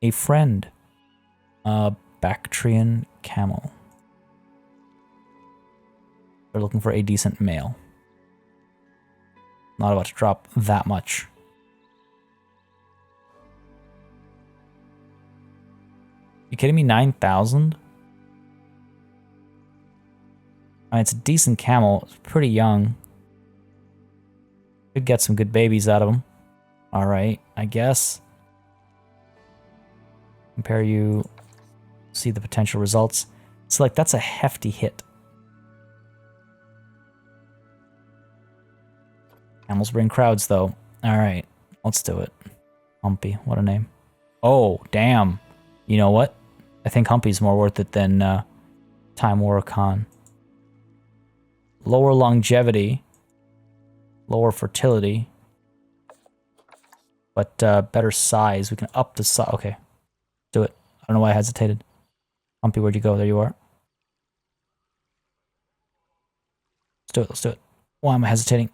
a friend. Bactrian camel. We're looking for a decent male. Not about to drop that much. You kidding me? 9,000? I mean, it's a decent camel. It's pretty young. Could get some good babies out of them. All right, I guess. Compare you. See the potential results. So like that's a hefty hit. Camels bring crowds though. All right, let's do it. Humpy, what a name. Oh, damn. You know what? I think Humpy's more worth it than Time War Khan. Lower longevity. Lower fertility. But better size. We can up the size. Okay. Do it. I don't know why I hesitated. Humpy, where'd you go? There you are. Let's do it. Let's do it. Why am I hesitating?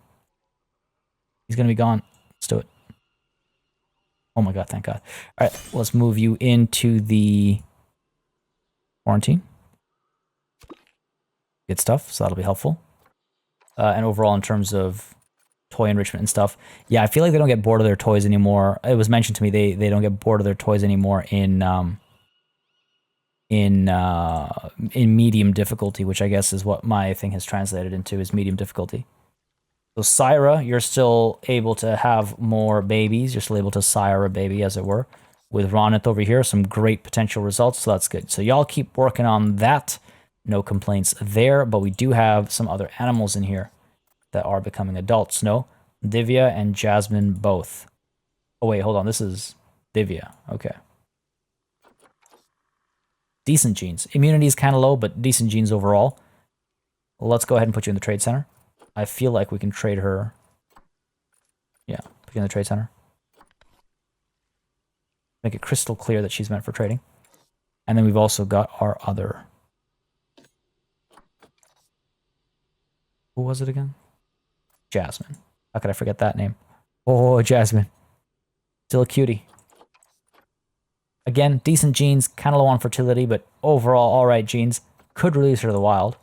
He's going to be gone. Let's do it. Oh my god, thank god. All right, let's move you into the quarantine. Good stuff, so that'll be helpful. And overall, in terms of toy enrichment and stuff, yeah, I feel like they don't get bored of their toys anymore. It was mentioned to me they don't get bored of their toys anymore in medium difficulty, which I guess is what my thing has translated into, is medium difficulty. So Syra, you're still able to have more babies. You're still able to sire a baby, as it were. With Ronith over here, some great potential results, so that's good. So y'all keep working on that. No complaints there, but we do have some other animals in here that are becoming adults. No, Divya and Jasmine both. Oh wait, hold on. This is Divya. Okay. Decent genes. Immunity is kind of low, but decent genes overall. Let's go ahead and put you in the trade center. I feel like we can trade her. Yeah, put you in the trade center. Make it crystal clear that she's meant for trading. And then we've also got our other... Who was it again? Jasmine. How could I forget that name? Oh, Jasmine. Still a cutie. Again, decent genes, kind of low on fertility, but overall, alright genes. Could release her to the wild.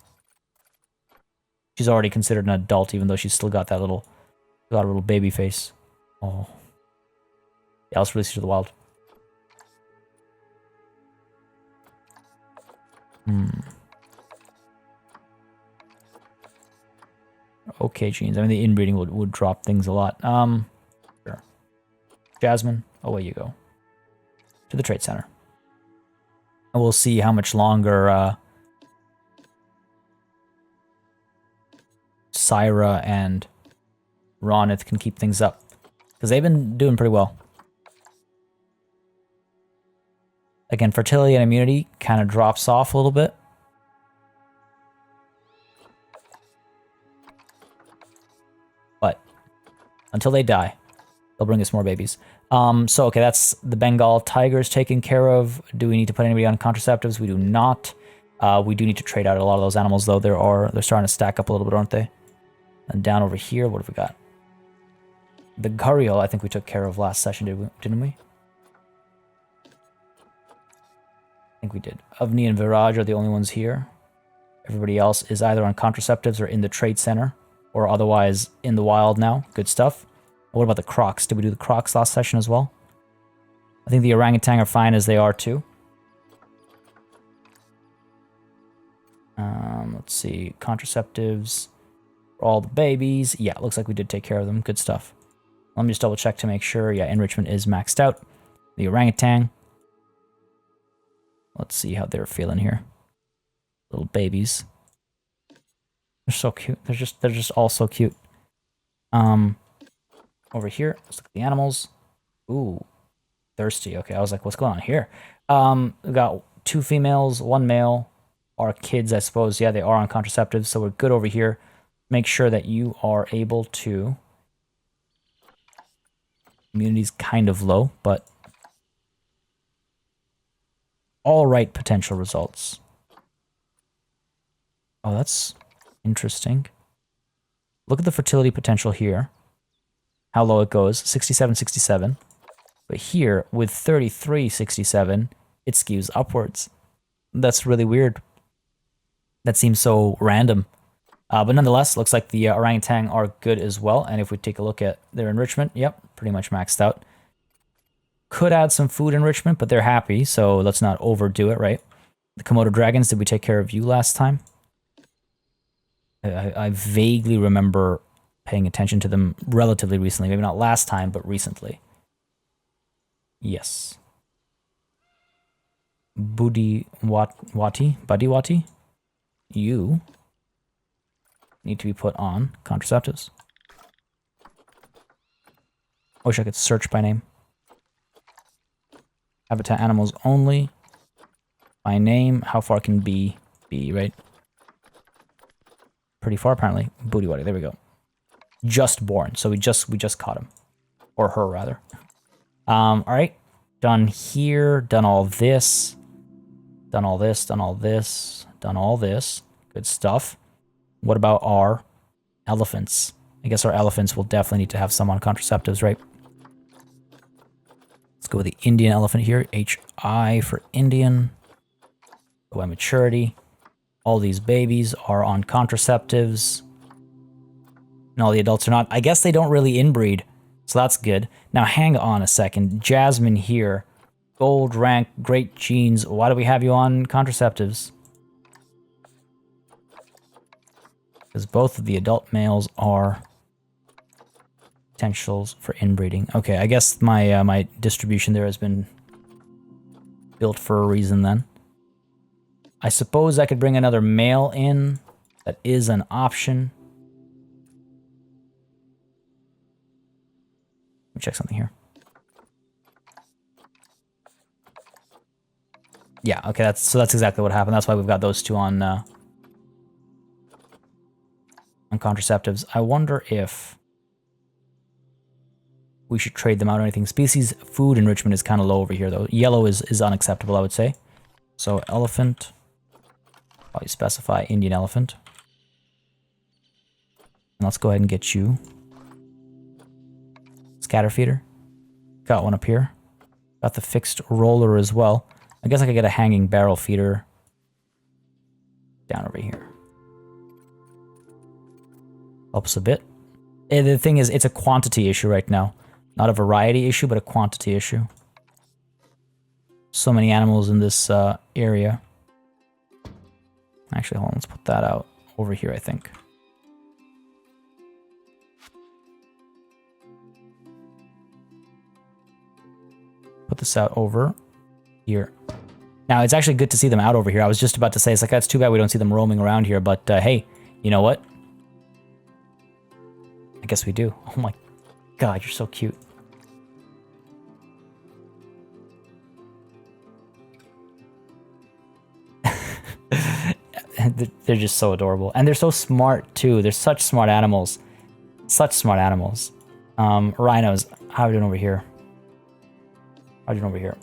She's already considered an adult, even though she's still got that little baby face. Oh. Yeah, let's release her to the wild. Okay, genes. I mean, the inbreeding would drop things a lot. Sure. Jasmine, away you go. To the trade center. And we'll see how much longer Syra and Ronith can keep things up. Because they've been doing pretty well. Again, fertility and immunity kind of drops off a little bit. But until they die, they'll bring us more babies. So, okay, that's the Bengal tigers taken care of. Do we need to put anybody on contraceptives? We do not. We do need to trade out a lot of those animals, though. They're starting to stack up a little bit, aren't they? And down over here, what have we got? The Gharial, I think we took care of last session, didn't we? I think we did. Avni and Viraj are the only ones here. Everybody else is either on contraceptives or in the trade center, or otherwise in the wild now. Good stuff. What about the crocs? Did we do the crocs last session as well? I think the orangutan are fine as they are too. Let's see. Contraceptives for all the babies. Yeah, looks like we did take care of them. Good stuff. Let me just double check to make sure. Yeah, enrichment is maxed out. The orangutan. Let's see how they're feeling here. Little babies. They're so cute. They're just all so cute. Over here, let's look at the animals. Ooh, thirsty. Okay, I was like, what's going on here? We got 2 females, 1 male. Our kids, I suppose, yeah, they are on contraceptives, so we're good over here. Make sure that you are able to... Immunity's kind of low, but... all right potential results. Oh, that's interesting. Look at the fertility potential here. How low it goes, 67, 67. But here, with 33, 67, it skews upwards. That's really weird. That seems so random. But nonetheless, looks like the orangutan are good as well. And if we take a look at their enrichment, yep, pretty much maxed out. Could add some food enrichment, but they're happy, so let's not overdo it, right? The Komodo Dragons, did we take care of you last time? I vaguely remember paying attention to them relatively recently. Maybe not last time, but recently. Yes. Budiwati, you need to be put on contraceptives. I wish I could search by name. Habitat animals only. By name, how far can B be, right? Pretty far, apparently. Budiwati, there we go. Just born, so we just caught him. Or her, rather. Alright. Done here, done all this. Done all this, done all this, done all this. Good stuff. What about our elephants? I guess our elephants will definitely need to have some on contraceptives, right? Let's go with the Indian elephant here. HI for Indian. Go by maturity. All these babies are on contraceptives. And all the adults are not. I guess they don't really inbreed, so that's good. Now, hang on a second. Jasmine here. Gold rank, great genes. Why do we have you on contraceptives? Because both of the adult males are potentials for inbreeding. Okay, I guess my my distribution there has been built for a reason then. I suppose I could bring another male in. That is an option. Let me check something here. Yeah, okay, that's exactly what happened. That's why we've got those two on contraceptives. I wonder if we should trade them out or anything. Species food enrichment is kind of low over here, though. Yellow is unacceptable, I would say. So elephant, probably specify Indian elephant. And let's go ahead and get you. Scatter feeder. Got one up here. Got the fixed roller as well. I guess I could get a hanging barrel feeder down over here. Helps a bit. The thing is, it's a quantity issue right now. Not a variety issue, but a quantity issue. So many animals in this area. Actually, hold on, let's put that out over here, I think. Put this out over here. Now, it's actually good to see them out over here. I was just about to say, it's like, that's too bad we don't see them roaming around here, but hey, you know what? I guess we do. Oh my god, you're so cute. They're just so adorable. And they're so smart, too. They're such smart animals. Such smart animals. Rhinos, how are we doing over here? How are we doing over here?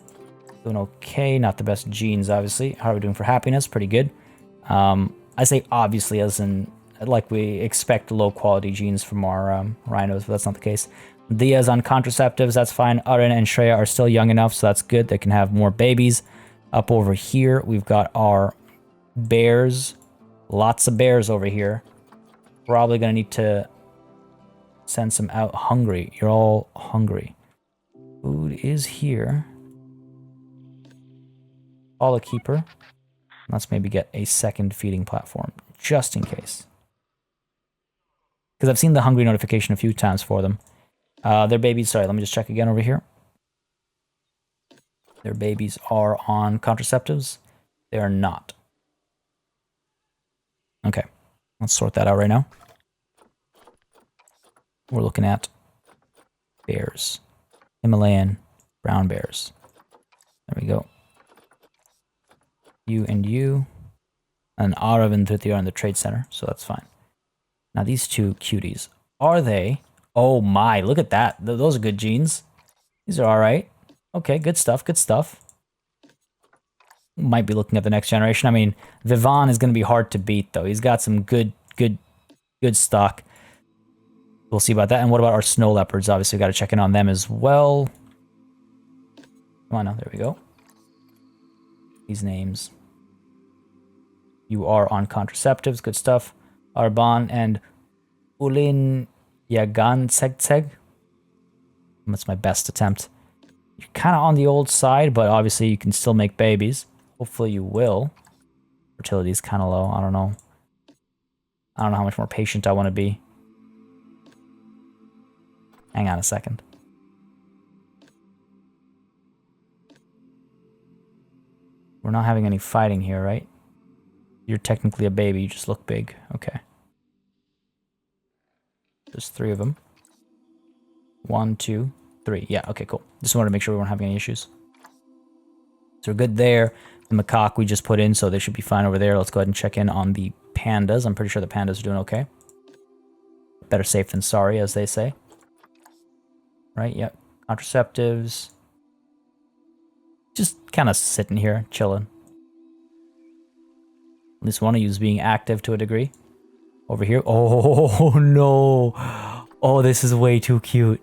Doing okay. Not the best genes, obviously. How are we doing for happiness? Pretty good. I say obviously as in, like we expect low-quality genes from our rhinos, but that's not the case. Dia's on contraceptives, that's fine. Arin and Shreya are still young enough, so that's good. They can have more babies. Up over here, we've got our bears. Lots of bears over here. Probably going to need to send some out hungry. You're all hungry. Food is here. All a keeper. Let's maybe get a second feeding platform, just in case. Because I've seen the hungry notification a few times for them. Their babies, sorry, let me just check again over here. Their babies are on contraceptives. They are not. Okay, let's sort that out right now. We're looking at bears. Himalayan brown bears. There we go. You and you. And Arav and Triti are in the trade center, so that's fine. Now these two cuties, are they? Oh my, look at that. Those are good genes. These are alright. Okay, good stuff, good stuff. Might be looking at the next generation. I mean, Vivan is going to be hard to beat, though. He's got some good stock. We'll see about that. And what about our snow leopards? Obviously, we've got to check in on them as well. Come on now, there we go. These names. You are on contraceptives, good stuff. Arban and Ulin Yagan Tseg. That's my best attempt. You're kind of on the old side, but obviously you can still make babies. Hopefully you will. Fertility is kind of low. I don't know. I don't know how much more patient I want to be. Hang on a second. We're not having any fighting here, right? You're technically a baby, you just look big. Okay. There's 3 of them. 1, 2, 3. Yeah, okay, cool. Just wanted to make sure we weren't having any issues. So we're good there. The macaque we just put in, so they should be fine over there. Let's go ahead and check in on the pandas. I'm pretty sure the pandas are doing okay. Better safe than sorry, as they say. Right, yep. Contraceptives. Just kind of sitting here, chilling. At least one of you is being active to a degree. Over here. Oh, no. Oh, this is way too cute.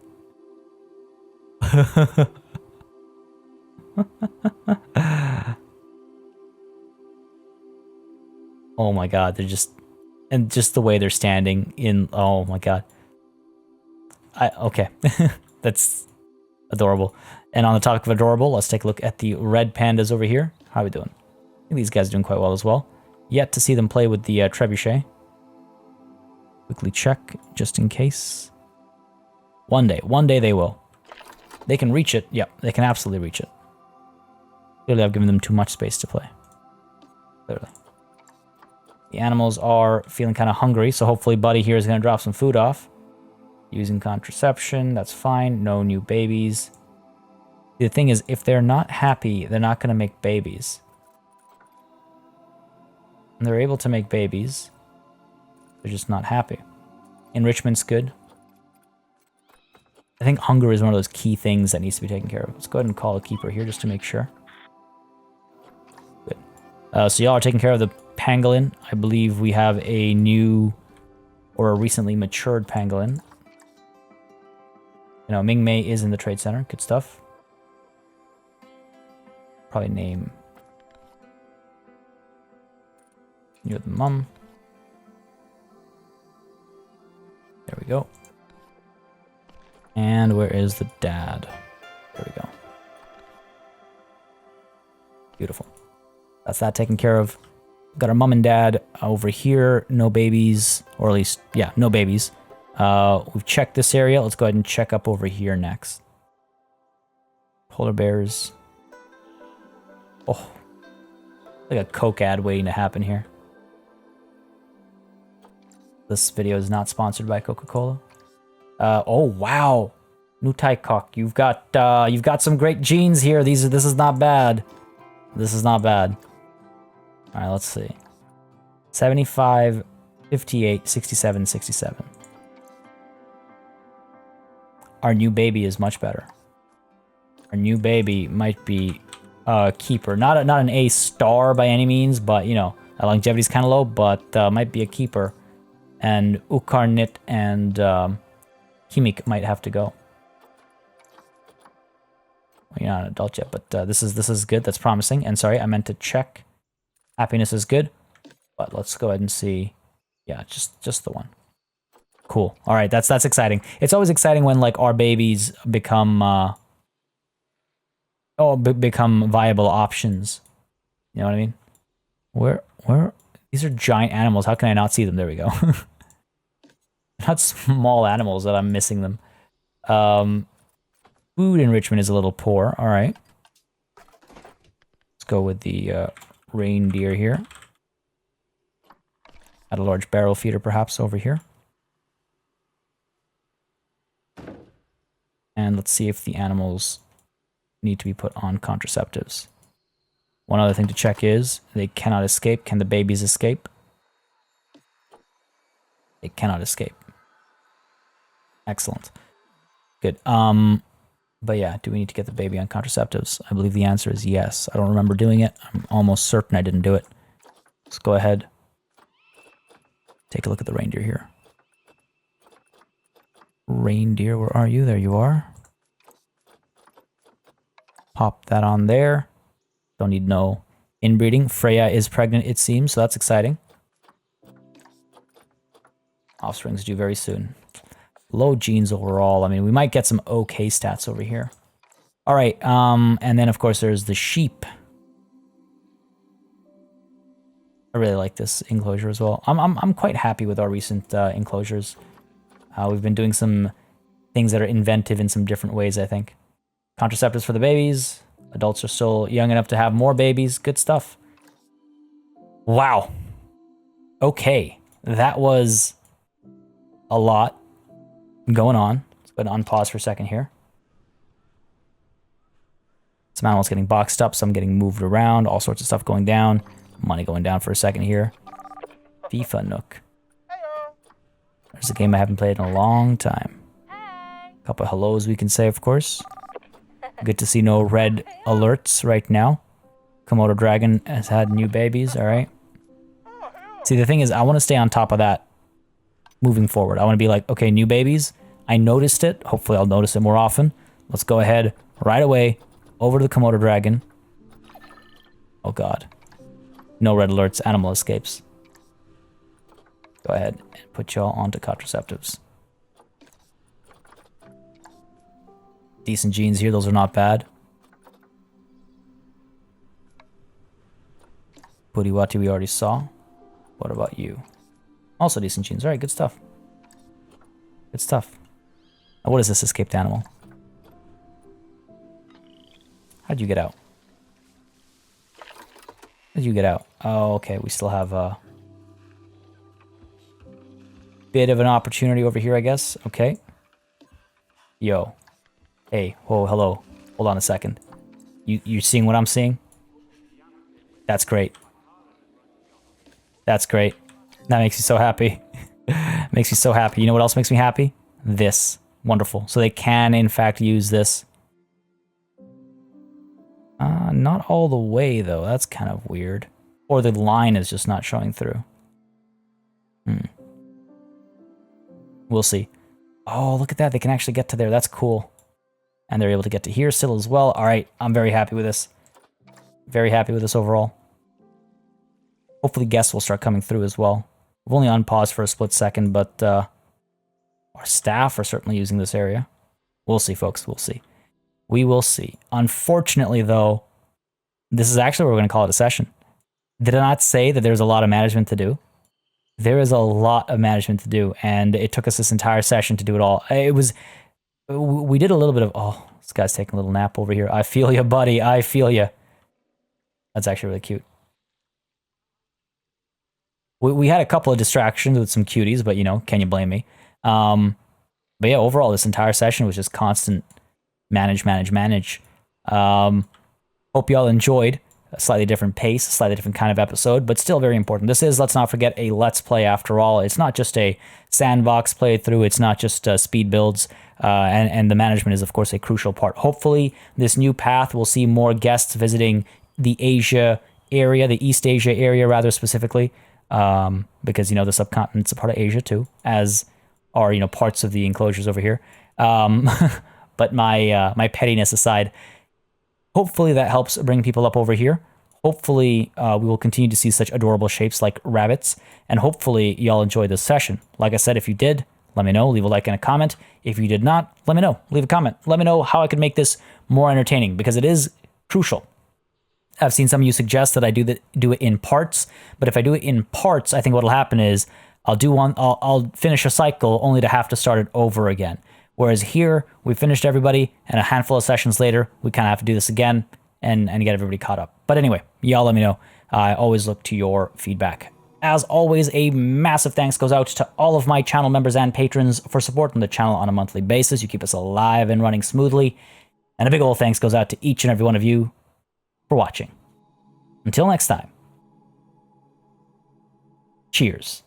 Oh my god, they're just... And just the way they're standing in... Oh my god. Okay. That's adorable. And on the topic of adorable, let's take a look at the red pandas over here. How are we doing? I think these guys are doing quite well as well. Yet to see them play with the trebuchet. Quickly check, just in case. One day they will. They can reach it. Yep, they can absolutely reach it. Clearly I've given them too much space to play. Clearly. The animals are feeling kind of hungry, so hopefully Buddy here is going to drop some food off. Using contraception, that's fine. No new babies. The thing is, if they're not happy, they're not going to make babies. And they're able to make babies. They're just not happy. Enrichment's good. I think hunger is one of those key things that needs to be taken care of. Let's go ahead and call a keeper here just to make sure. Good. So y'all are taking care of the pangolin. I believe we have a new or a recently matured pangolin. You know, Ming Mei is in the trade center. Good stuff. Probably name... You're the mum. There we go. And where is the dad? There we go. Beautiful. That's that taken care of. Got our mom and dad over here. No babies, or at least, yeah, no babies. We've checked this area. Let's go ahead and check up over here next. Polar bears. Oh, like a Coke ad waiting to happen here. This video is not sponsored by Coca-Cola. Oh wow, new Tycock. You've got some great genes here. This is not bad. This is not bad. All right, let's see. 75, 58, 67, 67. Our new baby is much better. Our new baby might be a keeper. Not an A star by any means, but you know, our longevity's kind of low, but might be a keeper. And Ukarnit and Kimik might have to go. Well, you're not an adult yet, but this is good. That's promising. And sorry, I meant to check. Happiness is good, but let's go ahead and see. Yeah, just the one. Cool. All right, that's exciting. It's always exciting when like our babies become become viable options. You know what I mean? Where these are giant animals. How can I not see them? There we go. Not small animals that I'm missing them. Food enrichment is a little poor. All right. Let's go with the reindeer here. Add a large barrel feeder perhaps over here. And let's see if the animals need to be put on contraceptives. One other thing to check is they cannot escape. Can the babies escape? They cannot escape. Excellent. Good. But yeah, do we need to get the baby on contraceptives? I believe the answer is yes. I don't remember doing it. I'm almost certain I didn't do it. Let's go ahead. Take a look at the reindeer here. Reindeer, where are you? There you are. Pop that on there. Don't need no inbreeding. Freya is pregnant, it seems, so that's exciting. Offspring's due very soon. Low genes overall. I mean, we might get some okay stats over here. All right, and then of course there's the sheep. I really like this enclosure as well. I'm quite happy with our recent enclosures. We've been doing some things that are inventive in some different ways, I think. Contraceptives for the babies. Adults are still young enough to have more babies. Good stuff. Wow. Okay. That was a lot going on. Let's go ahead and unpause for a second here. Some animals getting boxed up, some getting moved around, all sorts of stuff going down. Money going down for a second here. FIFA Nook. There's a game I haven't played in a long time. A couple of hellos we can say, of course. Good to see no red alerts right now. Komodo Dragon has had new babies, alright. See, the thing is, I want to stay on top of that moving forward. I want to be like, okay, new babies. I noticed it. Hopefully I'll notice it more often. Let's go ahead right away over to the Komodo Dragon. Oh god. No red alerts, animal escapes. Go ahead and put y'all onto contraceptives. Decent genes here, those are not bad. Puriwati we already saw. What about you? Also decent genes. Alright, good stuff. Good stuff. Now, what is this escaped animal? How'd you get out? How'd you get out? Oh, okay, we still have a bit of an opportunity over here, I guess. Okay. Yo. Hey, whoa, hello. Hold on a second. You seeing what I'm seeing? That's great. That's great. That makes me so happy. Makes me so happy. You know what else makes me happy? This. Wonderful. So they can, in fact, use this. Not all the way, though. That's kind of weird. Or the line is just not showing through. We'll see. Oh, look at that. They can actually get to there. That's cool. And they're able to get to here still as well. All right. I'm very happy with this. Very happy with this overall. Hopefully guests will start coming through as well. We've only unpaused for a split second, but our staff are certainly using this area. We'll see, folks. We'll see. We will see. Unfortunately, though, this is actually where we're going to call it a session. Did I not say that there's a lot of management to do? There is a lot of management to do, and it took us this entire session to do it all. We did a little bit of, oh, this guy's taking a little nap over here. I feel you, buddy. I feel you. That's actually really cute. We had a couple of distractions with some cuties, but, you know, can you blame me? But yeah, overall, this entire session was just constant manage. Hope y'all enjoyed a slightly different pace, a slightly different kind of episode, but still very important. This is, let's not forget, a Let's Play after all. It's not just a sandbox playthrough. It's not just speed builds. And the management is, of course, a crucial part. Hopefully, this new path will see more guests visiting the Asia area, the East Asia area, rather specifically. Because, you know, the subcontinent's a part of Asia too, as are, you know, parts of the enclosures over here. But my pettiness aside, hopefully that helps bring people up over here. Hopefully we will continue to see such adorable shapes like rabbits, and hopefully y'all enjoyed this session. Like I said, if you did, let me know. Leave a like and a comment. If you did not, let me know. Leave a comment. Let me know how I could make this more entertaining, because it is crucial. I've seen some of you suggest that I do it in parts, but if I do it in parts, I think what'll happen is I'll finish a cycle only to have to start it over again. Whereas here, we finished everybody, and a handful of sessions later, we kind of have to do this again and get everybody caught up. But anyway, y'all let me know. I always look to your feedback. As always, a massive thanks goes out to all of my channel members and patrons for supporting the channel on a monthly basis. You keep us alive and running smoothly. And a big old thanks goes out to each and every one of you for watching. Until next time, cheers.